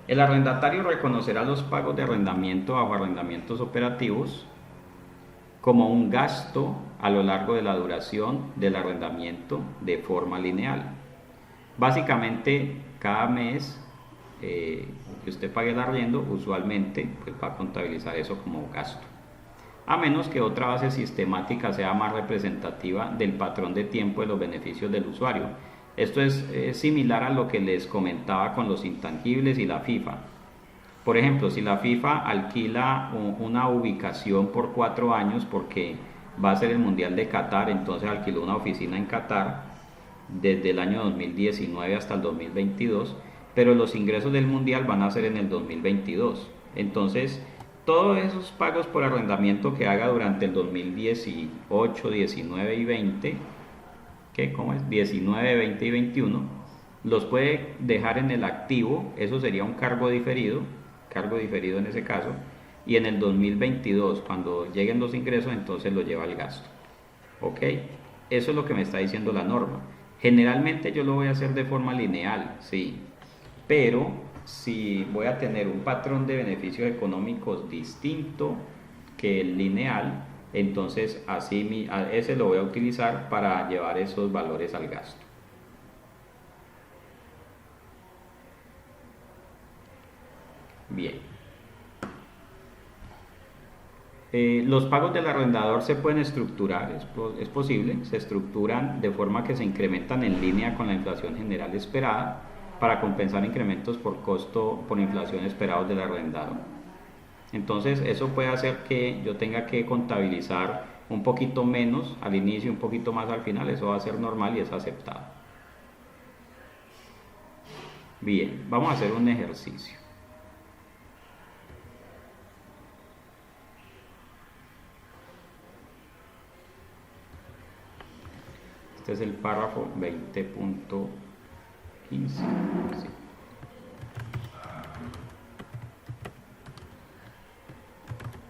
El arrendatario reconocerá los pagos de arrendamiento bajo arrendamientos operativos como un gasto a lo largo de la duración del arrendamiento de forma lineal. Básicamente, cada mes que usted pague el arriendo, usualmente pues, va a contabilizar eso como gasto. A menos que otra base sistemática sea más representativa del patrón de tiempo de los beneficios del usuario. Esto es similar a lo que les comentaba con los intangibles y la FIFA. Por ejemplo, si la FIFA alquila una ubicación por 4 años porque va a ser el Mundial de Qatar, entonces alquiló una oficina en Qatar desde el año 2019 hasta el 2022, pero los ingresos del Mundial van a ser en el 2022. Entonces, todos esos pagos por arrendamiento que haga durante el 2018, 19 y 20, ¿cómo es? 19, 20 y 21, los puede dejar en el activo, eso sería un cargo diferido en ese caso, y en el 2022, cuando lleguen los ingresos, entonces lo lleva al gasto. ¿Ok? Eso es lo que me está diciendo la norma. Generalmente yo lo voy a hacer de forma lineal, sí, pero si voy a tener un patrón de beneficios económicos distinto que el lineal, entonces así ese lo voy a utilizar para llevar esos valores al gasto. Bien. Los pagos del arrendador se pueden estructurar, es posible, se estructuran de forma que se incrementan en línea con la inflación general esperada para compensar incrementos por costo por inflación esperados del arrendador. Entonces eso puede hacer que yo tenga que contabilizar un poquito menos al inicio y un poquito más al final, eso va a ser normal y es aceptado. Bien, vamos a hacer un ejercicio. Este es el párrafo 20.15. Sí.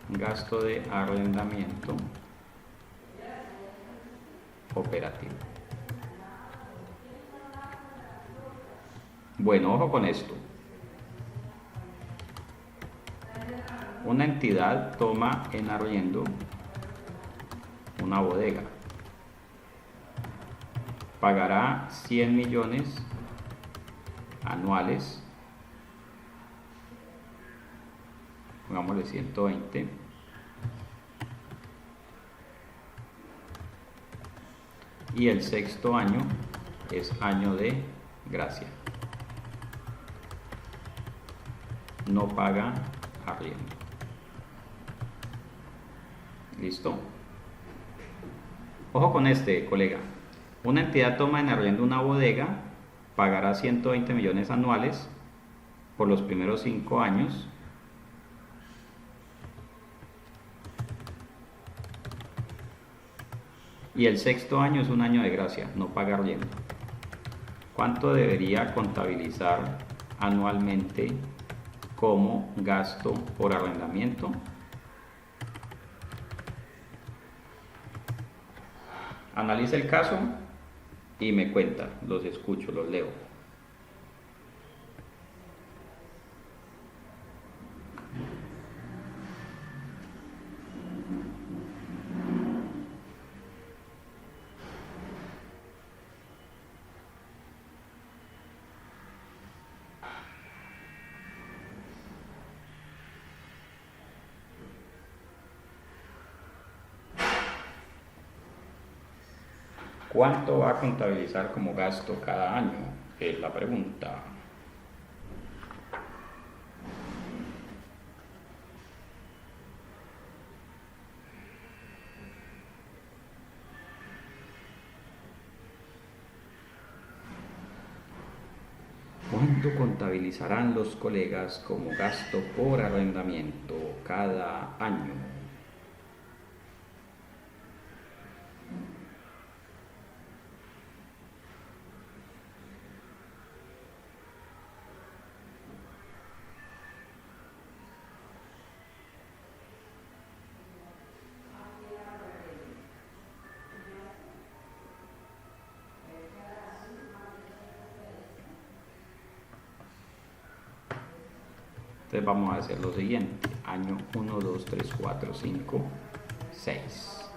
Gasto de arrendamiento operativo. Bueno, ojo con esto. Una entidad toma en arriendo una bodega. Pagará 100 millones anuales, pongámosle 120, y el sexto año es año de gracia, no paga arriendo. ¿Listo? Ojo con este, colega. Una entidad toma en arriendo una bodega, pagará 120 millones anuales por los primeros 5 años y el sexto año es un año de gracia, no paga arriendo. ¿Cuánto debería contabilizar anualmente como gasto por arrendamiento? Analice el caso y me cuenta, los escucho, los leo. ¿Cuánto va a contabilizar como gasto cada año? Es la pregunta. ¿Cuánto contabilizarán los colegas como gasto por arrendamiento cada año? Entonces vamos a hacer lo siguiente, año 1, 2, 3, 4, 5, 6.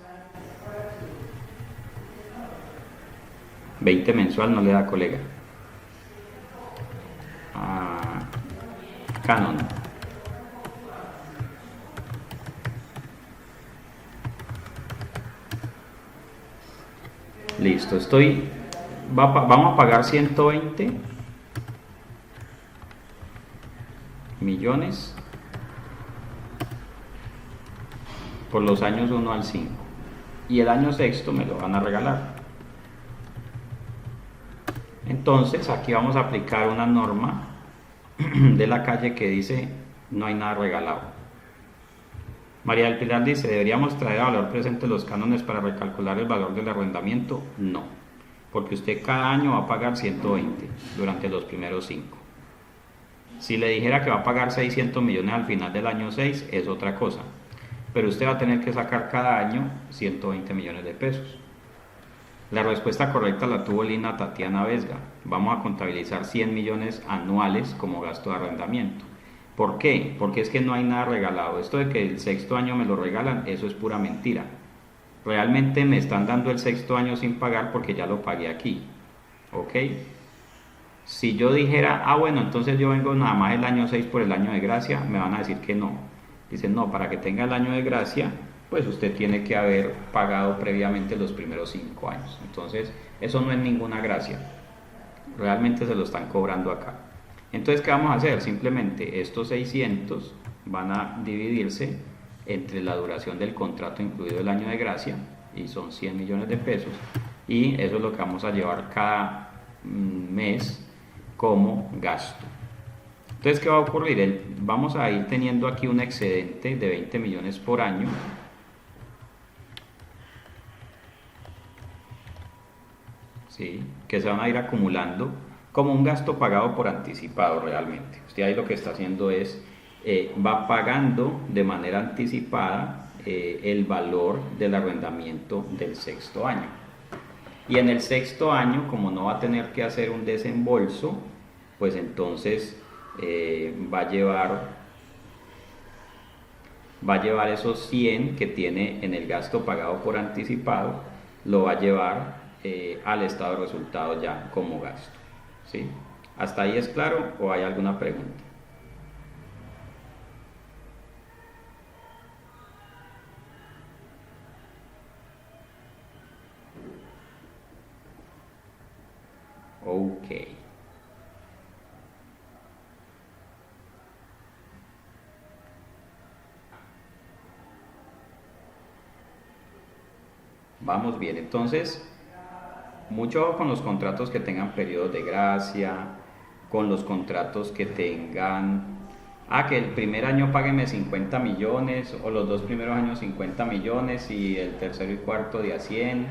20 mensual no le da, colega. Canon. Listo, vamos a pagar 120 millones por los años 1 al 5 y el año sexto me lo van a regalar. Entonces aquí vamos a aplicar una norma de la calle que dice no hay nada regalado. María del Pilar dice, ¿deberíamos traer a valor presente los cánones para recalcular el valor del arrendamiento? No, porque usted cada año va a pagar 120 durante los primeros 5. Si le dijera que va a pagar 600 millones al final del año 6, es otra cosa. Pero usted va a tener que sacar cada año 120 millones de pesos. La respuesta correcta la tuvo Lina Tatiana Vesga. Vamos a contabilizar 100 millones anuales como gasto de arrendamiento. ¿Por qué? Porque es que no hay nada regalado. Esto de que el sexto año me lo regalan, eso es pura mentira. Realmente me están dando el sexto año sin pagar porque ya lo pagué aquí. ¿Ok? Si yo dijera, bueno, entonces yo vengo nada más el año 6 por el año de gracia, me van a decir que no. Dicen, no, para que tenga el año de gracia, pues usted tiene que haber pagado previamente los primeros 5 años. Entonces, eso no es ninguna gracia. Realmente se lo están cobrando acá. Entonces, ¿qué vamos a hacer? Simplemente estos 600 van a dividirse entre la duración del contrato incluido el año de gracia, y son 100 millones de pesos, y eso es lo que vamos a llevar cada mes como gasto. Entonces, ¿qué va a ocurrir? Vamos a ir teniendo aquí un excedente de 20 millones por año. ¿Sí? Que se van a ir acumulando como un gasto pagado por anticipado realmente. Usted ahí lo que está haciendo es, va pagando de manera anticipada el valor del arrendamiento del sexto año. Y en el sexto año, como no va a tener que hacer un desembolso, pues entonces va a llevar esos 100 que tiene en el gasto pagado por anticipado, lo va a llevar al estado de resultados ya como gasto. ¿Sí? ¿Hasta ahí es claro o hay alguna pregunta? Ok. Vamos bien, entonces, mucho ojo con los contratos que tengan periodos de gracia, con los contratos que tengan, que el primer año págueme 50 millones, o los 2 primeros años 50 millones y el tercero y cuarto de a 100,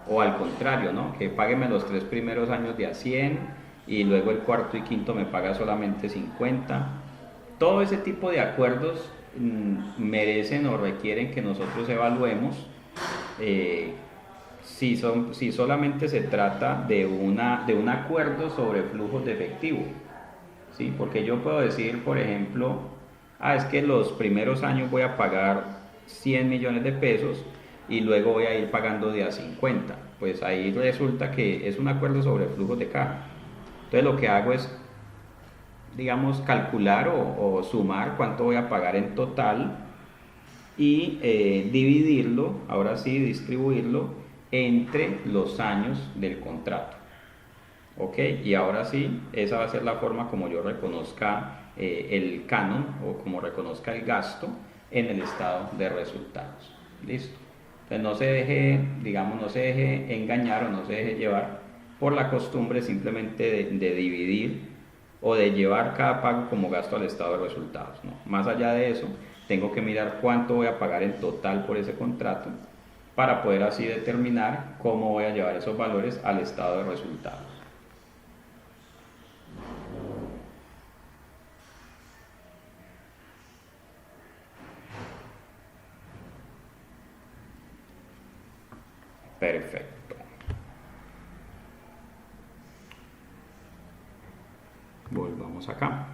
o al contrario, ¿no? Que págueme los 3 primeros años de a 100 y luego el cuarto y quinto me paga solamente 50. Todo ese tipo de acuerdos merecen o requieren que nosotros evaluemos si solamente se trata de de un acuerdo sobre flujos de efectivo, ¿sí? Porque yo puedo decir, por ejemplo, es que los primeros años voy a pagar 100 millones de pesos y luego voy a ir pagando de a 50. Pues ahí resulta que es un acuerdo sobre flujos de caja. Entonces lo que hago es, digamos, calcular o sumar cuánto voy a pagar en total y dividirlo, ahora sí, distribuirlo entre los años del contrato. ¿Ok? Y ahora sí, esa va a ser la forma como yo reconozca el canon o como reconozca el gasto en el estado de resultados. ¿Listo? Entonces no se deje, digamos, no se deje engañar o no se deje llevar por la costumbre simplemente de dividir o de llevar cada pago como gasto al estado de resultados. ¿No? Más allá de eso, tengo que mirar cuánto voy a pagar en total por ese contrato para poder así determinar cómo voy a llevar esos valores al estado de resultados. Perfecto. Volvamos acá.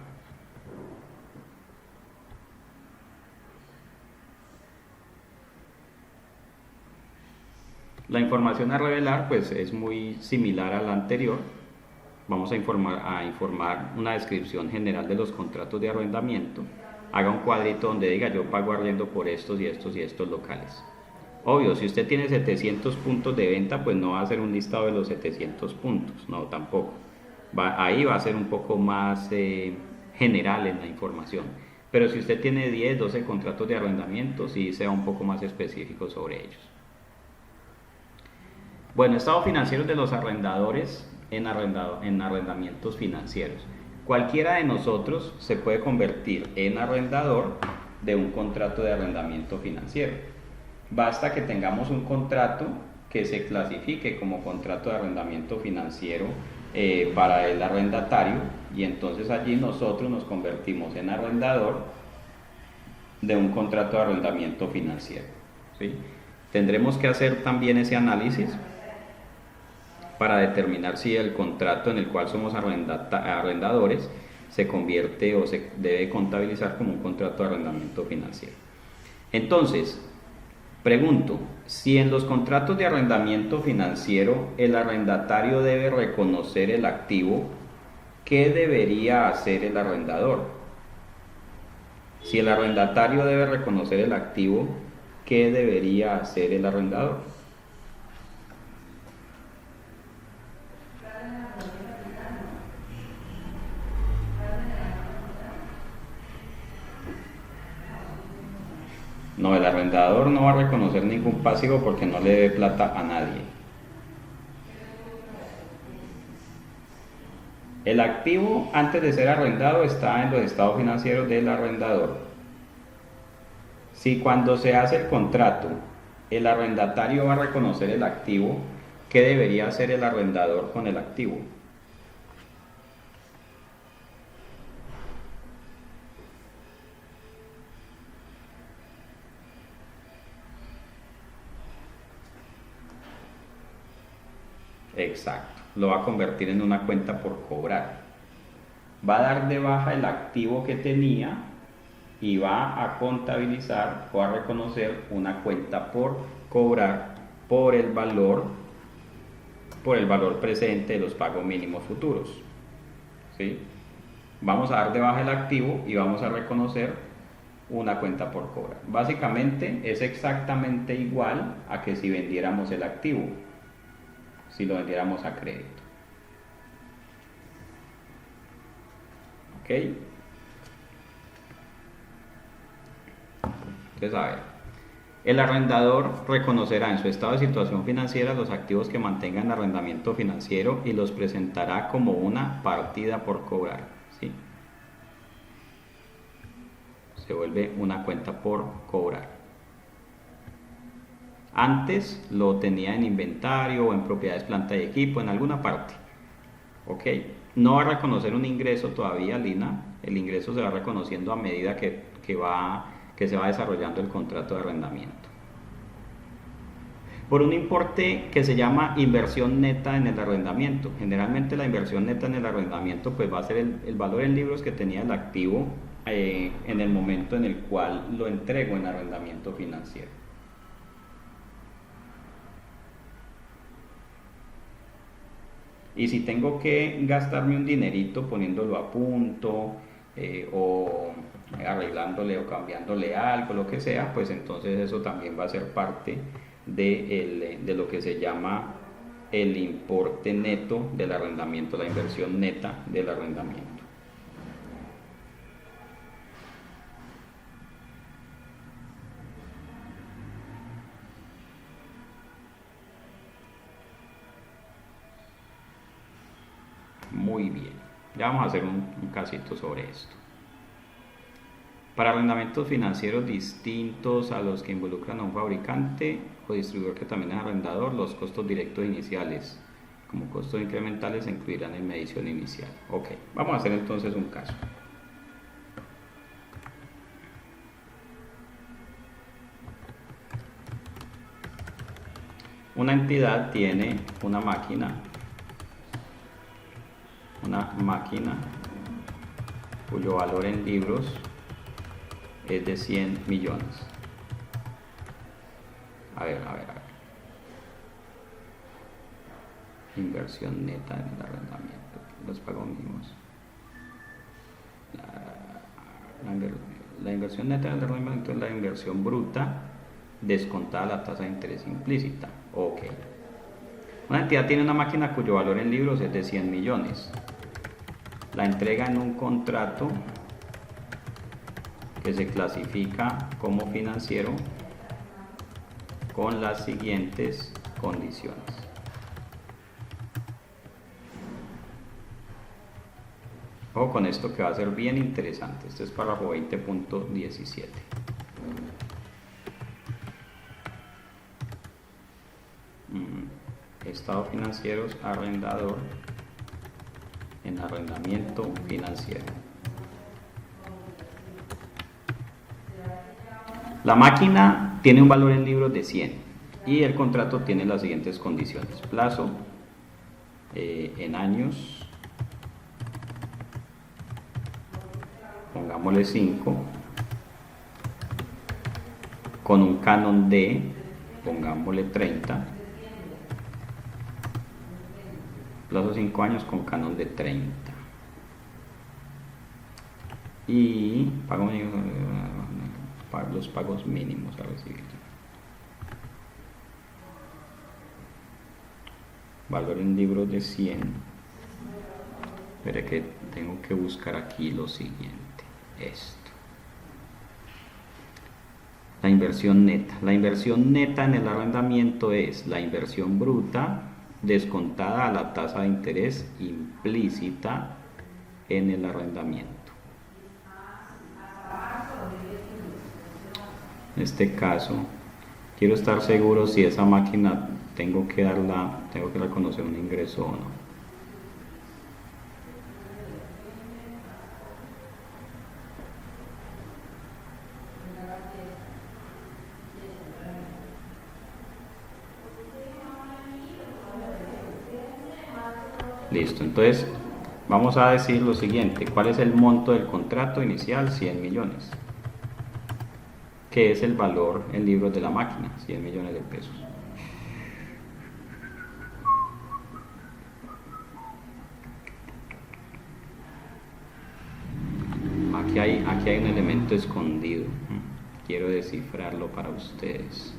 La información a revelar pues es muy similar a la anterior. Vamos a informar una descripción general de los contratos de arrendamiento. Haga un cuadrito donde diga yo pago arriendo por estos y estos y estos locales. Obvio, si usted tiene 700 puntos de venta, pues no va a hacer un listado de los 700 puntos, no, tampoco. Ahí va a ser un poco más general en la información. Pero si usted tiene 10, 12 contratos de arrendamiento, sí sea un poco más específico sobre ellos. Bueno, estados financieros de los arrendadores en arrendamientos financieros. Cualquiera de nosotros se puede convertir en arrendador de un contrato de arrendamiento financiero. Basta que tengamos un contrato que se clasifique como contrato de arrendamiento financiero para el arrendatario y entonces allí nosotros nos convertimos en arrendador de un contrato de arrendamiento financiero. ¿Sí? Tendremos que hacer también ese análisis para determinar si el contrato en el cual somos arrendadores se convierte o se debe contabilizar como un contrato de arrendamiento financiero. Entonces, pregunto, si en los contratos de arrendamiento financiero el arrendatario debe reconocer el activo, ¿qué debería hacer el arrendador? Si el arrendatario debe reconocer el activo, ¿qué debería hacer el arrendador? No, el arrendador no va a reconocer ningún pasivo porque no le debe plata a nadie. El activo antes de ser arrendado está en los estados financieros del arrendador. Si cuando se hace el contrato el arrendatario va a reconocer el activo, ¿qué debería hacer el arrendador con el activo? Exacto, lo va a convertir en una cuenta por cobrar. Va a dar de baja el activo que tenía y va a contabilizar o a reconocer una cuenta por cobrar por el valor presente de los pagos mínimos futuros. ¿Sí? Vamos a dar de baja el activo y vamos a reconocer una cuenta por cobrar. Básicamente es exactamente igual a que si vendiéramos el activo, si lo vendiéramos a crédito. ¿Ok? Entonces, a ver, el arrendador reconocerá en su estado de situación financiera los activos que mantengan en arrendamiento financiero y los presentará como una partida por cobrar. ¿Sí? Se vuelve una cuenta por cobrar. Antes lo tenía en inventario o en propiedades, planta y equipo, en alguna parte. ¿Ok? No va a reconocer un ingreso todavía, Lina. El ingreso se va reconociendo a medida que se va desarrollando el contrato de arrendamiento. por un importe que se llama inversión neta en el arrendamiento. Generalmente la inversión neta en el arrendamiento pues va a ser el valor en libros que tenía el activo en el momento en el cual lo entrego en arrendamiento financiero. Y si tengo que gastarme un dinerito poniéndolo a punto o arreglándole o cambiándole algo, lo que sea, pues entonces eso también va a ser parte de lo que se llama el importe neto del arrendamiento, la inversión neta del arrendamiento. Muy bien, ya vamos a hacer un casito sobre esto. Para arrendamientos financieros distintos a los que involucran a un fabricante o distribuidor que también es arrendador, los costos directos iniciales como costos incrementales se incluirán en medición inicial. Ok, vamos a hacer entonces un caso. Una entidad tiene una máquina cuyo valor en libros es de 100 millones. A ver. Inversión neta en el arrendamiento. Los pagos mínimos. La inversión neta en el arrendamiento es la inversión bruta descontada la tasa de interés implícita. Ok. Una entidad tiene una máquina cuyo valor en libros es de 100 millones. La entrega en un contrato que se clasifica como financiero con las siguientes condiciones. Ojo con esto que va a ser bien interesante. Este es párrafo 20.17. Estados financieros, arrendador en arrendamiento financiero. La máquina tiene un valor en libros de 100 y el contrato tiene las siguientes condiciones: plazo en años, pongámosle 5, con un canon de, pongámosle 30, plazo 5 años con canon de 30 y los pagos mínimos a recibir. Valor en libros de 100. Espere que tengo que buscar aquí lo siguiente. Esto. La inversión neta. La inversión neta en el arrendamiento es la inversión bruta descontada a la tasa de interés implícita en el arrendamiento. En este caso, quiero estar seguro si esa máquina tengo que reconocer un ingreso o no. Listo, entonces vamos a decir lo siguiente: ¿cuál es el monto del contrato inicial? 100 millones. ¿Qué es el valor en libros de la máquina? 100 millones de pesos. Aquí hay un elemento escondido. Quiero descifrarlo para ustedes.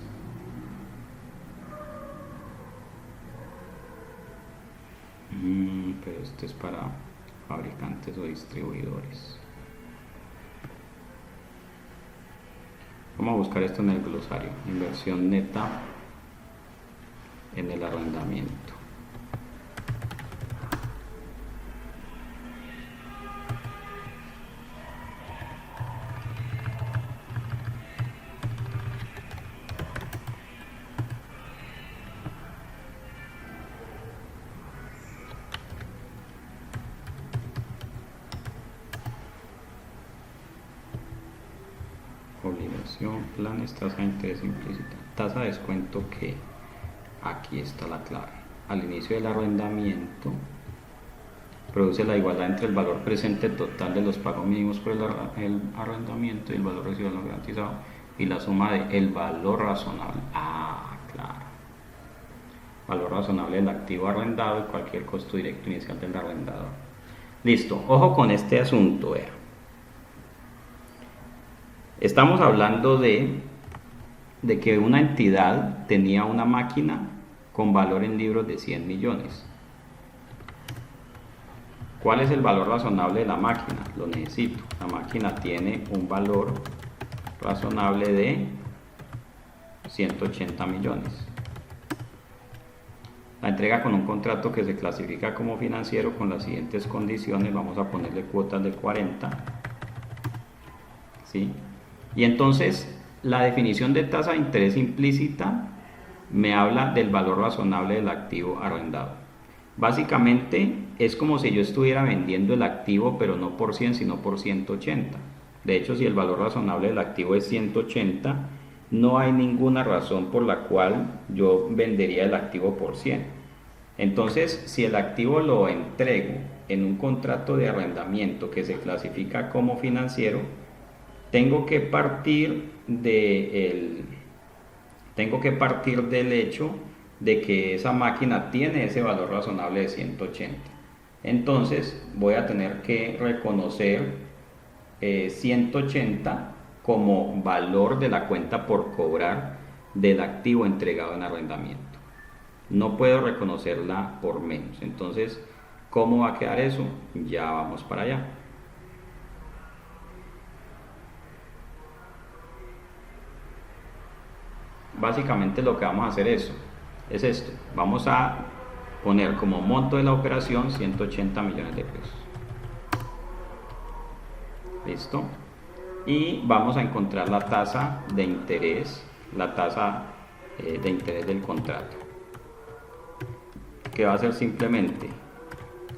Pero esto es para fabricantes o distribuidores. Vamos a buscar esto en el glosario. Inversión neta en el arrendamiento. Obligación, planes, tasa de interés implícita. Tasa de descuento que Aquí está la clave. Al inicio del arrendamiento, produce la igualdad entre el valor presente total de los pagos mínimos por el arrendamiento y el valor residual no garantizado y la suma de el valor razonable. Ah, claro. Valor razonable del activo arrendado y cualquier costo directo inicial del arrendador. Listo. Ojo con este asunto, vea. Estamos hablando de que una entidad tenía una máquina con valor en libros de 100 millones. ¿Cuál es el valor razonable de la máquina? Lo necesito. La máquina tiene un valor razonable de 180 millones. La entrega con un contrato que se clasifica como financiero con las siguientes condiciones. Vamos a ponerle cuotas de 40. ¿Sí? Y entonces la definición de tasa de interés implícita me habla del valor razonable del activo arrendado. Básicamente es como si yo estuviera vendiendo el activo, pero no por 100, sino por 180. De hecho, si el valor razonable del activo es 180, no hay ninguna razón por la cual yo vendería el activo por 100. Entonces, si el activo lo entrego en un contrato de arrendamiento que se clasifica como financiero, tengo que partir del hecho de que esa máquina tiene ese valor razonable de 180. Entonces voy a tener que reconocer 180 como valor de la cuenta por cobrar del activo entregado en arrendamiento. No puedo reconocerla por menos. Entonces, ¿cómo va a quedar eso? Ya vamos para allá. Básicamente lo que vamos a hacer es esto. Vamos a poner como monto de la operación 180 millones de pesos. Listo. Y vamos a encontrar la tasa de interés, de interés del contrato, que va a ser simplemente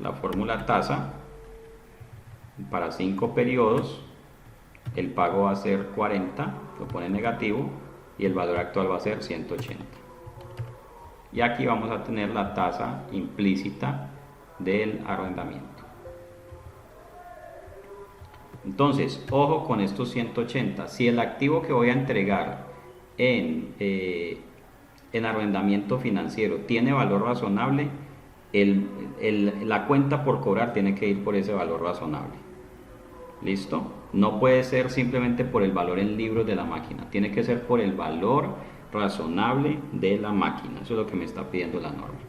la fórmula tasa para 5 periodos. El pago va a ser 40, lo pone negativo, y el valor actual va a ser 180. Y aquí vamos a tener la tasa implícita del arrendamiento. Entonces, ojo con estos 180. Si el activo que voy a entregar en arrendamiento financiero tiene valor razonable, la cuenta por cobrar tiene que ir por ese valor razonable. ¿Listo? No puede ser simplemente por el valor en libros de la máquina, tiene que ser por el valor razonable de la máquina. Eso es lo que me está pidiendo la norma.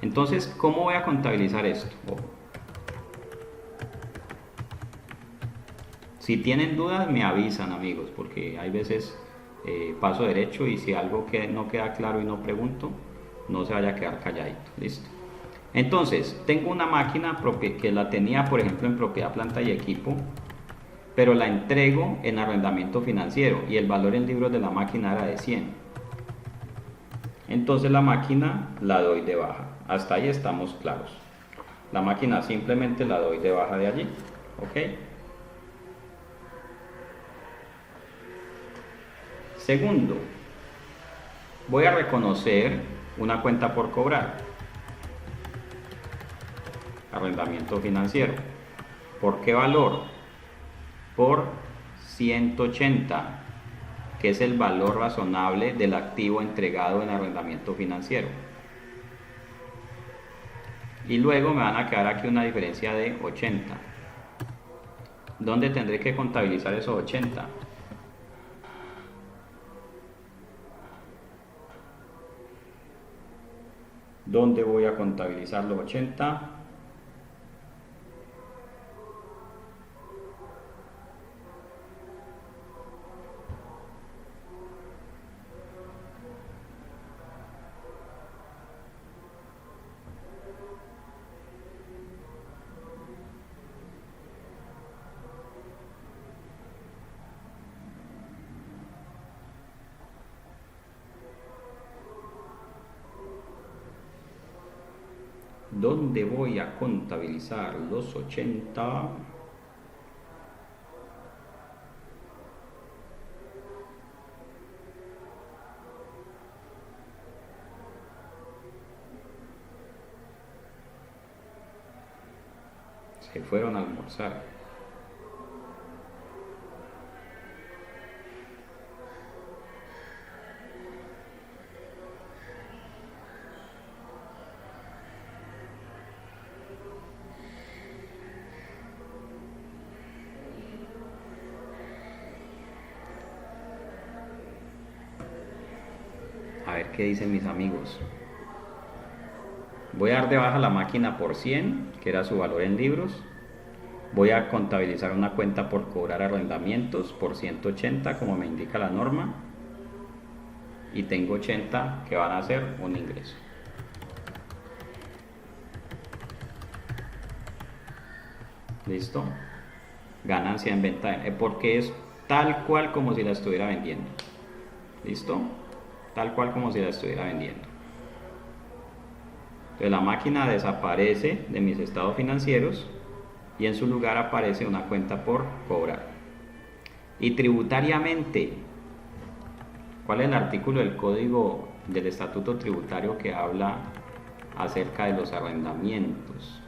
Entonces, ¿cómo voy a contabilizar esto? Ojo. Si tienen dudas, me avisan, amigos, porque hay veces paso derecho y si algo que no queda claro y no pregunto, no se vaya a quedar calladito. ¿Listo? Entonces, tengo una máquina que la tenía, por ejemplo, en propiedad, planta y equipo, pero la entrego en arrendamiento financiero y el valor en libros de la máquina era de 100. Entonces la máquina la doy de baja. Hasta ahí estamos claros. La máquina simplemente la doy de baja de allí. ¿Ok? Segundo, voy a reconocer una cuenta por cobrar. Arrendamiento financiero. ¿Por qué valor? Por 180, que es el valor razonable del activo entregado en arrendamiento financiero. Y luego me van a quedar aquí una diferencia de 80. ¿Dónde tendré que contabilizar esos 80? ¿Dónde voy a contabilizar los 80? ¿Dónde voy a contabilizar los 80? Se fueron a almorzar. A ver qué dicen mis amigos. Voy a dar de baja la máquina por 100, que era su valor en libros. Voy a contabilizar una cuenta por cobrar arrendamientos por 180, como me indica la norma. Y tengo 80 que van a ser un ingreso. ¿Listo? Ganancia en venta, porque es tal cual como si la estuviera vendiendo. ¿Listo? Tal cual como si la estuviera vendiendo. Entonces la máquina desaparece de mis estados financieros y en su lugar aparece una cuenta por cobrar. Y tributariamente, ¿cuál es el artículo del código del estatuto tributario que habla acerca de los arrendamientos?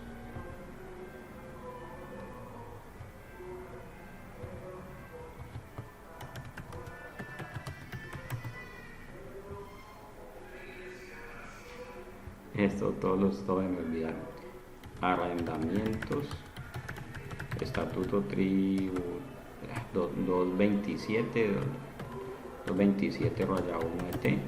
Esto todos me olvidaron. Arrendamientos, estatuto tributario 227 raya 1 ET.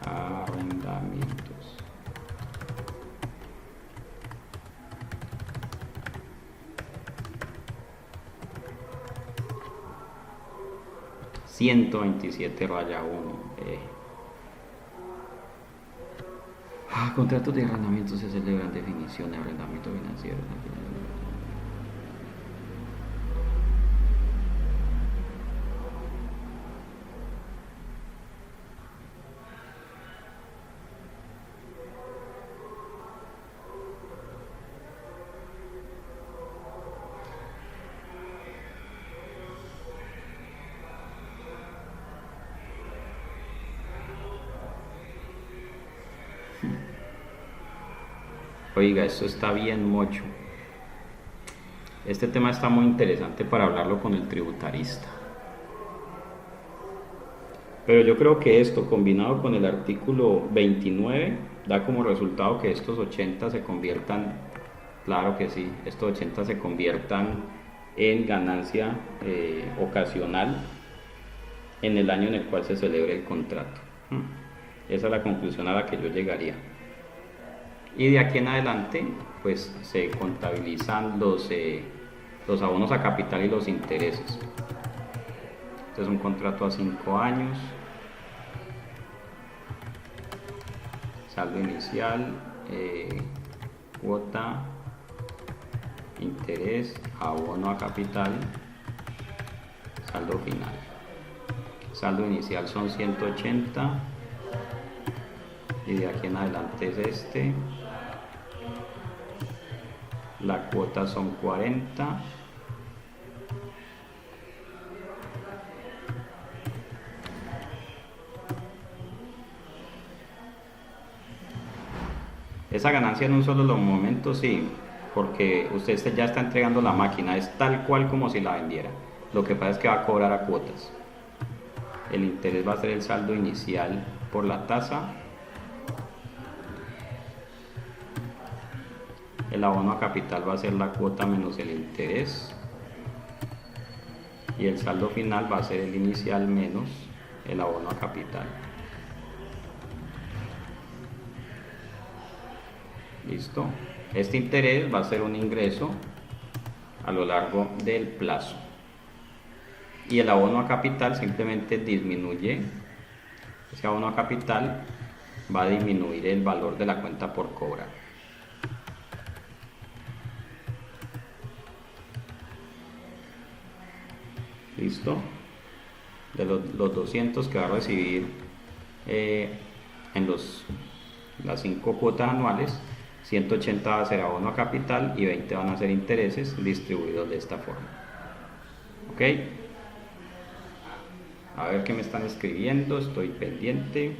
Arrendamientos. ...127 raya 1... contratos de arrendamiento se celebran definición de arrendamiento financiero. Oiga, esto está bien mocho. Este tema está muy interesante para hablarlo con el tributarista. Pero yo creo que esto, combinado con el artículo 29, da como resultado que estos 80 se conviertan, claro que sí, estos 80 se conviertan en ganancia ocasional en el año en el cual se celebre el contrato. Esa es la conclusión a la que yo llegaría. Y de aquí en adelante pues se contabilizan los abonos a capital y los intereses. Este es un contrato a 5 años, saldo inicial, cuota, interés, abono a capital, saldo final. Saldo inicial son 180 y de aquí en adelante es este. La cuota son 40. Esa ganancia en un solo momento sí, porque usted ya está entregando la máquina, es tal cual como si la vendiera. Lo que pasa es que va a cobrar a cuotas. El interés va a ser el saldo inicial por la tasa. El abono a capital va a ser la cuota menos el interés. Y el saldo final va a ser el inicial menos el abono a capital. Listo. Este interés va a ser un ingreso a lo largo del plazo. Y el abono a capital simplemente disminuye. Ese abono a capital va a disminuir el valor de la cuenta por cobrar. Listo. De los 200 que va a recibir en las 5 cuotas anuales, 180 va a ser abono a capital y 20 van a ser intereses distribuidos de esta forma. ¿Ok? A ver qué me están escribiendo, estoy pendiente.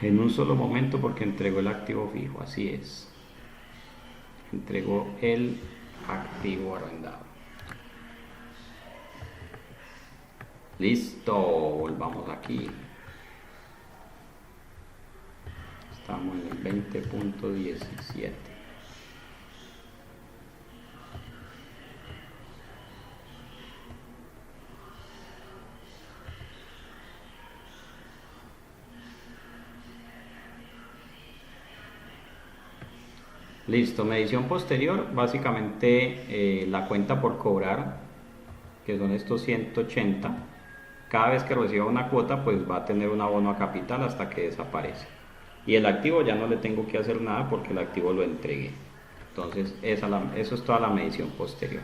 En un solo momento porque entregó el activo fijo, así es. Entregó el activo arrendado. Listo, volvamos aquí. Estamos en el 20.17. Listo, medición posterior, básicamente la cuenta por cobrar, que son estos 180. Cada vez que reciba una cuota, pues va a tener un abono a capital hasta que desaparece. Y el activo ya no le tengo que hacer nada porque el activo lo entregué. Entonces, eso es toda la medición posterior.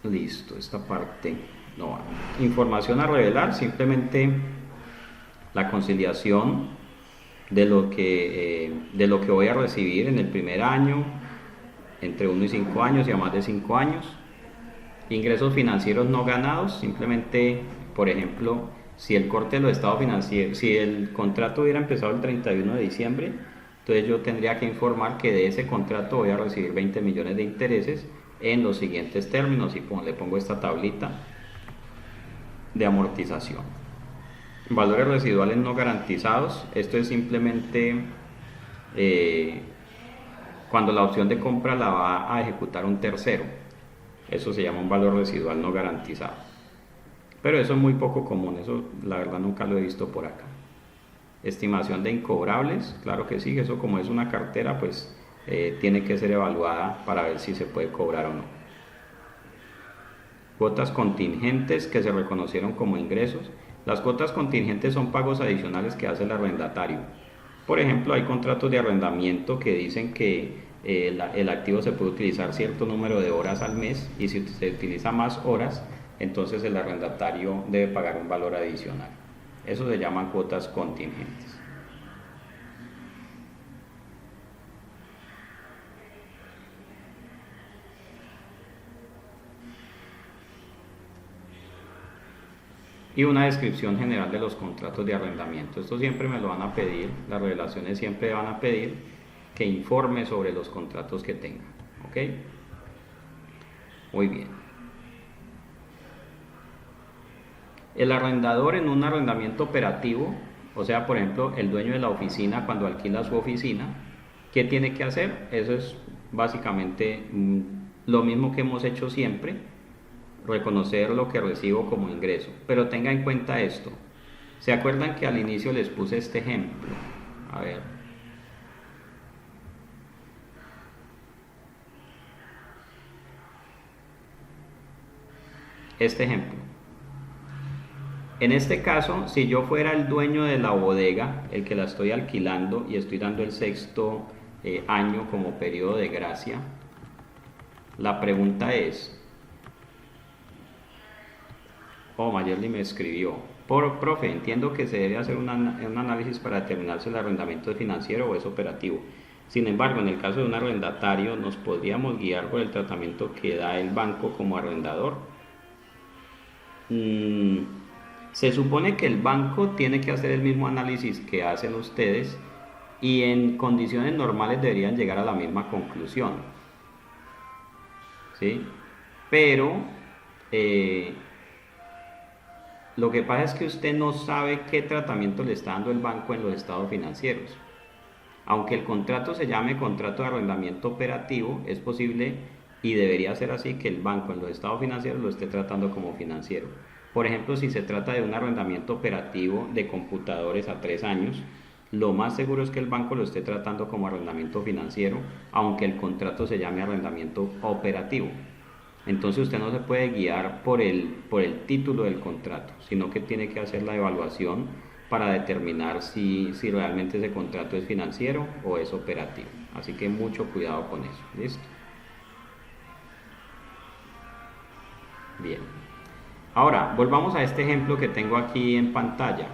Listo, esta parte no va. Información a revelar, simplemente la conciliación de lo que voy a recibir en el primer año, entre 1 y 5 años y a más de 5 años. Ingresos financieros no ganados, simplemente, por ejemplo, si el corte de los estados financieros, si el contrato hubiera empezado el 31 de diciembre, entonces yo tendría que informar que de ese contrato voy a recibir 20 millones de intereses en los siguientes términos y le pongo esta tablita de amortización. Valores residuales no garantizados, esto es simplemente cuando la opción de compra la va a ejecutar un tercero. Eso se llama un valor residual no garantizado. Pero eso es muy poco común, eso la verdad nunca lo he visto por acá. Estimación de incobrables, claro que sí, eso como es una cartera, pues tiene que ser evaluada para ver si se puede cobrar o no. Cuotas contingentes que se reconocieron como ingresos. Las cuotas contingentes son pagos adicionales que hace el arrendatario. Por ejemplo, hay contratos de arrendamiento que dicen que el activo se puede utilizar cierto número de horas al mes y si se utiliza más horas, entonces el arrendatario debe pagar un valor adicional. Eso se llaman cuotas contingentes. Y una descripción general de los contratos de arrendamiento. Esto siempre me lo van a pedir, las revelaciones siempre van a pedir que informe sobre los contratos que tenga. ¿Ok? Muy bien. El arrendador en un arrendamiento operativo, o sea, por ejemplo, el dueño de la oficina cuando alquila su oficina, ¿qué tiene que hacer? Eso es básicamente lo mismo que hemos hecho siempre, reconocer lo que recibo como ingreso. Pero tenga en cuenta esto. ¿Se acuerdan que al inicio les puse este ejemplo? A ver. Este ejemplo. En este caso, si yo fuera el dueño de la bodega, el que la estoy alquilando y estoy dando el sexto año como periodo de gracia, la pregunta es, Mayerly me escribió, profe, entiendo que se debe hacer un análisis para determinar si el arrendamiento es financiero o es operativo. Sin embargo, en el caso de un arrendatario, ¿nos podríamos guiar por el tratamiento que da el banco como arrendador? Se supone que el banco tiene que hacer el mismo análisis que hacen ustedes y en condiciones normales deberían llegar a la misma conclusión. ¿Sí? Pero lo que pasa es que usted no sabe qué tratamiento le está dando el banco en los estados financieros. Aunque el contrato se llame contrato de arrendamiento operativo, es posible y debería ser así que el banco en los estados financieros lo esté tratando como financiero. Por ejemplo, si se trata de un arrendamiento operativo de computadores a 3 años, lo más seguro es que el banco lo esté tratando como arrendamiento financiero, aunque el contrato se llame arrendamiento operativo. Entonces usted no se puede guiar por el título del contrato, sino que tiene que hacer la evaluación para determinar si realmente ese contrato es financiero o es operativo. Así que mucho cuidado con eso. ¿Listo? Bien. Ahora, volvamos a este ejemplo que tengo aquí en pantalla.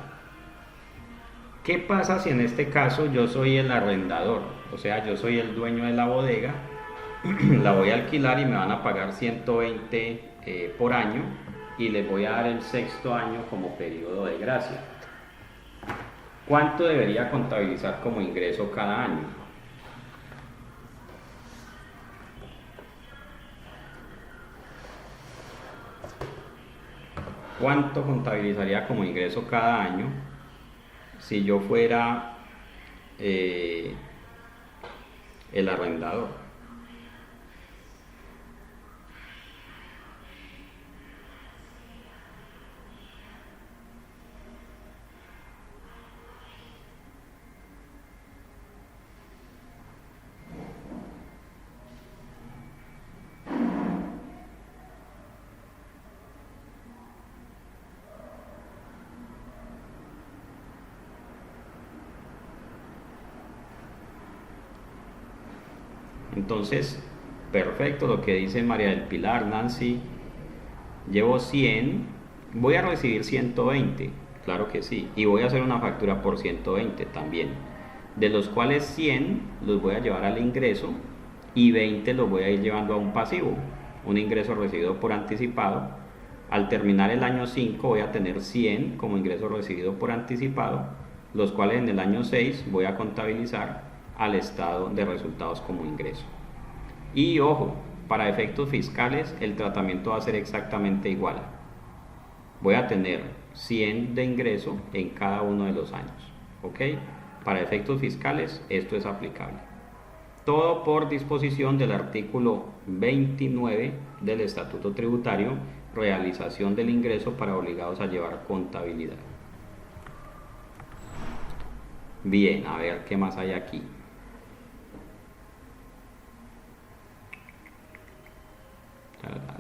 ¿Qué pasa si en este caso yo soy el arrendador? O sea, yo soy el dueño de la bodega, la voy a alquilar y me van a pagar 120 por año y les voy a dar el sexto año como periodo de gracia. ¿Cuánto debería contabilizar como ingreso cada año? ¿Cuánto contabilizaría como ingreso cada año si yo fuera el arrendador? Entonces, perfecto lo que dice María del Pilar, Nancy. Llevo 100, voy a recibir 120, claro que sí, y voy a hacer una factura por 120 también, de los cuales 100 los voy a llevar al ingreso y 20 los voy a ir llevando a un pasivo, un ingreso recibido por anticipado. Al terminar el año 5 voy a tener 100 como ingreso recibido por anticipado, los cuales en el año 6 voy a contabilizar al estado de resultados como ingreso. Y ojo, para efectos fiscales el tratamiento va a ser exactamente igual. Voy a tener 100 de ingreso en cada uno de los años. ¿Ok? Para efectos fiscales esto es aplicable. Todo por disposición del artículo 29 del Estatuto Tributario, realización del ingreso para obligados a llevar contabilidad. Bien, a ver qué más hay aquí.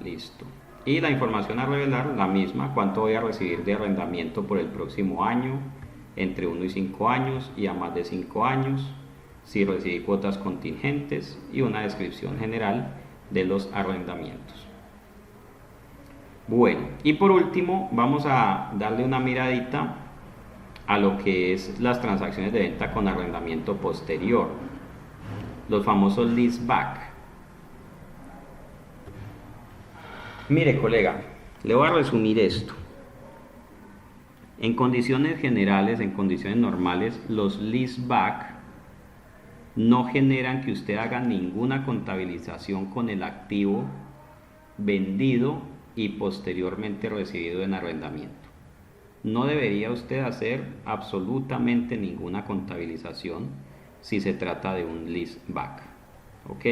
Listo. Y la información a revelar, la misma, cuánto voy a recibir de arrendamiento por el próximo año, entre 1 y 5 años y a más de 5 años, si recibí cuotas contingentes y una descripción general de los arrendamientos. Bueno, y por último vamos a darle una miradita a lo que es las transacciones de venta con arrendamiento posterior, los famosos leaseback. Mire, colega, le voy a resumir esto. En condiciones generales, en condiciones normales, los leaseback no generan que usted haga ninguna contabilización con el activo vendido y posteriormente recibido en arrendamiento. No debería usted hacer absolutamente ninguna contabilización si se trata de un leaseback. ¿Ok?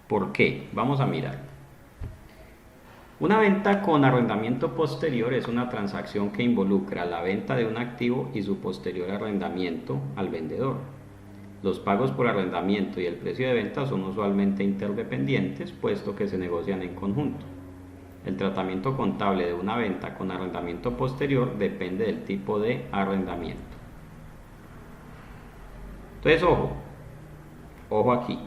¿Por qué? Vamos a mirar. Una venta con arrendamiento posterior es una transacción que involucra la venta de un activo y su posterior arrendamiento al vendedor. Los pagos por arrendamiento y el precio de venta son usualmente interdependientes, puesto que se negocian en conjunto. El tratamiento contable de una venta con arrendamiento posterior depende del tipo de arrendamiento. Entonces, ojo aquí.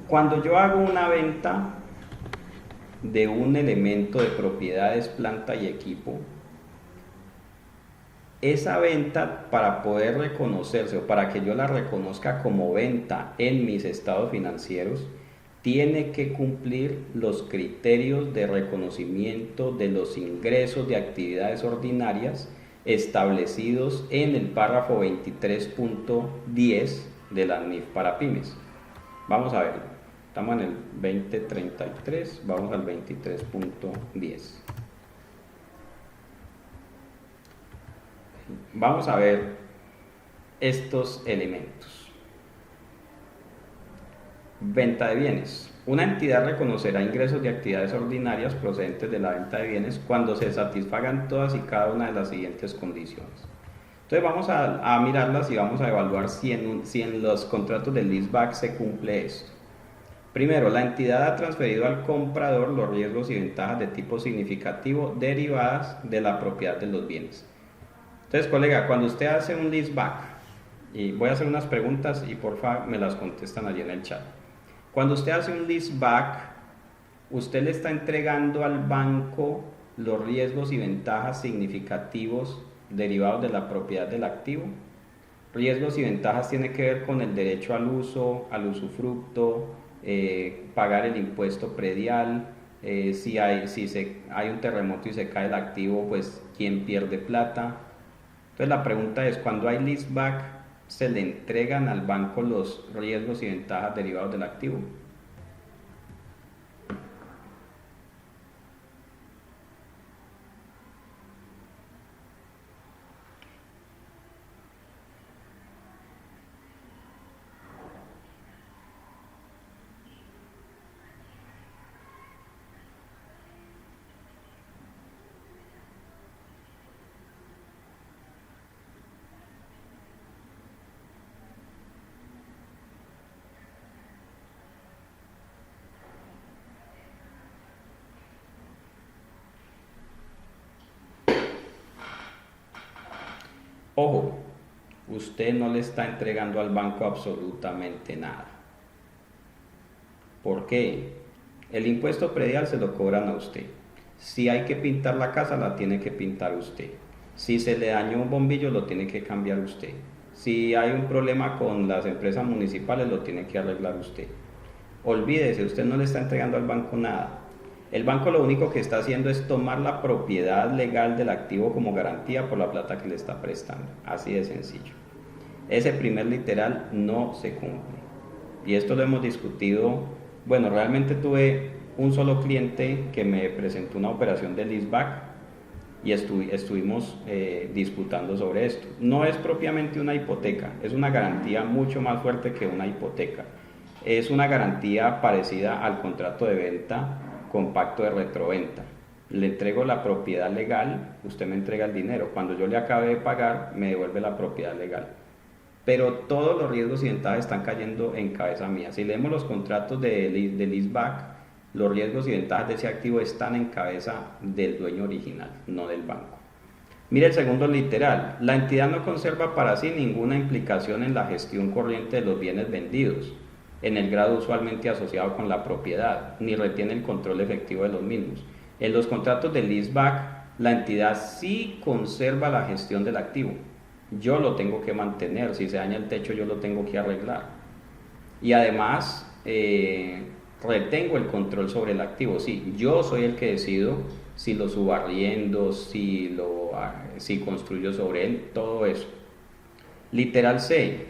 Cuando yo hago una venta de un elemento de propiedades, planta y equipo, esa venta, para poder reconocerse o para que yo la reconozca como venta en mis estados financieros, tiene que cumplir los criterios de reconocimiento de los ingresos de actividades ordinarias establecidos en el párrafo 23.10 de la NIF para pymes. Vamos a verlo. Estamos en el 2033, vamos al 23.10. Vamos a ver estos elementos. Venta de bienes. Una entidad reconocerá ingresos de actividades ordinarias procedentes de la venta de bienes cuando se satisfagan todas y cada una de las siguientes condiciones. Entonces vamos a mirarlas y vamos a evaluar si en los contratos del leaseback se cumple esto. Primero, la entidad ha transferido al comprador los riesgos y ventajas de tipo significativo derivadas de la propiedad de los bienes. Entonces, colega, cuando usted hace un leaseback, y voy a hacer unas preguntas y por favor me las contestan allí en el chat. Cuando usted hace un leaseback, usted le está entregando al banco los riesgos y ventajas significativos derivados de la propiedad del activo. Riesgos y ventajas tiene que ver con el derecho al uso, al usufructo, pagar el impuesto predial, si hay un terremoto y se cae el activo, pues quién pierde plata. Entonces la pregunta es, cuando hay leaseback, ¿se le entregan al banco los riesgos y ventajas derivados del activo? Ojo, usted no le está entregando al banco absolutamente nada. ¿Por qué? El impuesto predial se lo cobran a usted. Si hay que pintar la casa, la tiene que pintar usted. Si se le dañó un bombillo, lo tiene que cambiar usted. Si hay un problema con las empresas municipales, lo tiene que arreglar usted. Olvídese, usted no le está entregando al banco nada. El banco lo único que está haciendo es tomar la propiedad legal del activo como garantía por la plata que le está prestando. Así de sencillo. Ese primer literal no se cumple. Y esto lo hemos discutido. Bueno, realmente tuve un solo cliente que me presentó una operación de leaseback y estuvimos disputando sobre esto. No es propiamente una hipoteca, es una garantía mucho más fuerte que una hipoteca. Es una garantía parecida al contrato de venta con pacto de retroventa. Le entrego la propiedad legal, usted me entrega el dinero. Cuando yo le acabe de pagar, me devuelve la propiedad legal. Pero todos los riesgos y ventajas están cayendo en cabeza mía. Si leemos los contratos de leaseback, los riesgos y ventajas de ese activo están en cabeza del dueño original, no del banco. Mire el segundo literal. La entidad no conserva para sí ninguna implicación en la gestión corriente de los bienes vendidos, en el grado usualmente asociado con la propiedad, ni retiene el control efectivo de los mismos. En los contratos de leaseback, la entidad sí conserva la gestión del activo. Yo lo tengo que mantener, si se daña el techo yo lo tengo que arreglar. Y además, retengo el control sobre el activo. Sí, yo soy el que decido si lo subarriendo, si construyo sobre él, todo eso. Literal C.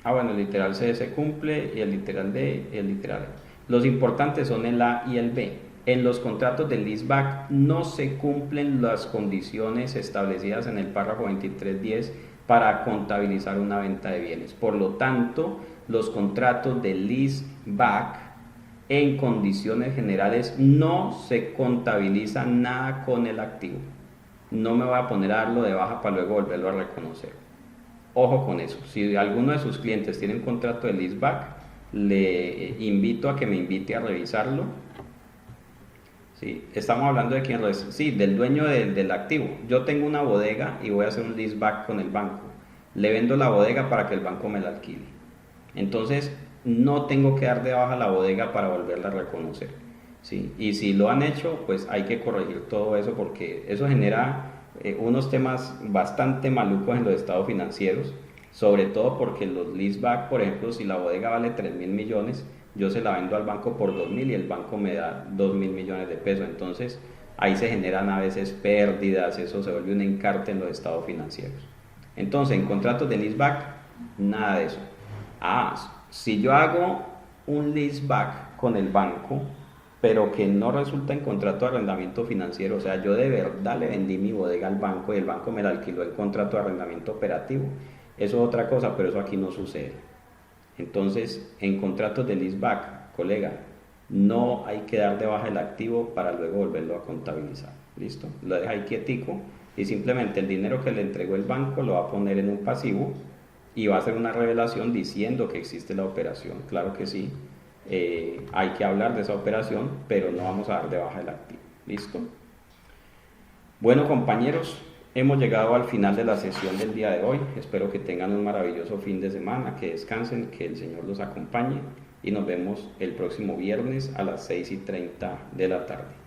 Bueno, el literal C se cumple y el literal D y el literal E. Los importantes son el A y el B. En los contratos del leaseback no se cumplen las condiciones establecidas en el párrafo 23.10 para contabilizar una venta de bienes. Por lo tanto, los contratos del leaseback en condiciones generales no se contabiliza nada con el activo. No me voy a poner a darlo de baja para luego volverlo a reconocer. Ojo con eso. Si alguno de sus clientes tiene un contrato de leaseback, le invito a que me invite a revisarlo. Sí, estamos hablando de quién del dueño del activo. Yo tengo una bodega y voy a hacer un leaseback con el banco. Le vendo la bodega para que el banco me la alquile. Entonces, no tengo que dar de baja la bodega para volverla a reconocer. ¿Sí? Y si lo han hecho, pues hay que corregir todo eso porque eso genera unos temas bastante malucos en los estados financieros, sobre todo porque los leaseback, por ejemplo, si la bodega vale 3.000 millones, yo se la vendo al banco por 2.000 y el banco me da 2.000 millones de pesos. Entonces ahí se generan a veces pérdidas, eso se vuelve un encarte en los estados financieros. Entonces en contratos de leaseback, nada de eso. Si yo hago un leaseback con el banco, pero que no resulta en contrato de arrendamiento financiero, o sea, yo de verdad le vendí mi bodega al banco y el banco me la alquiló el contrato de arrendamiento operativo, eso es otra cosa, pero eso aquí no sucede. Entonces, en contratos de leaseback, colega, no hay que dar de baja el activo para luego volverlo a contabilizar. ¿Listo? Lo deja ahí quietico y simplemente el dinero que le entregó el banco lo va a poner en un pasivo y va a hacer una revelación diciendo que existe la operación. Claro que sí, hay que hablar de esa operación, pero no vamos a dar de baja el activo. ¿Listo? Bueno, compañeros, hemos llegado al final de la sesión del día de hoy. Espero que tengan un maravilloso fin de semana, que descansen, que el Señor los acompañe y nos vemos el próximo viernes a las 6:30 de la tarde.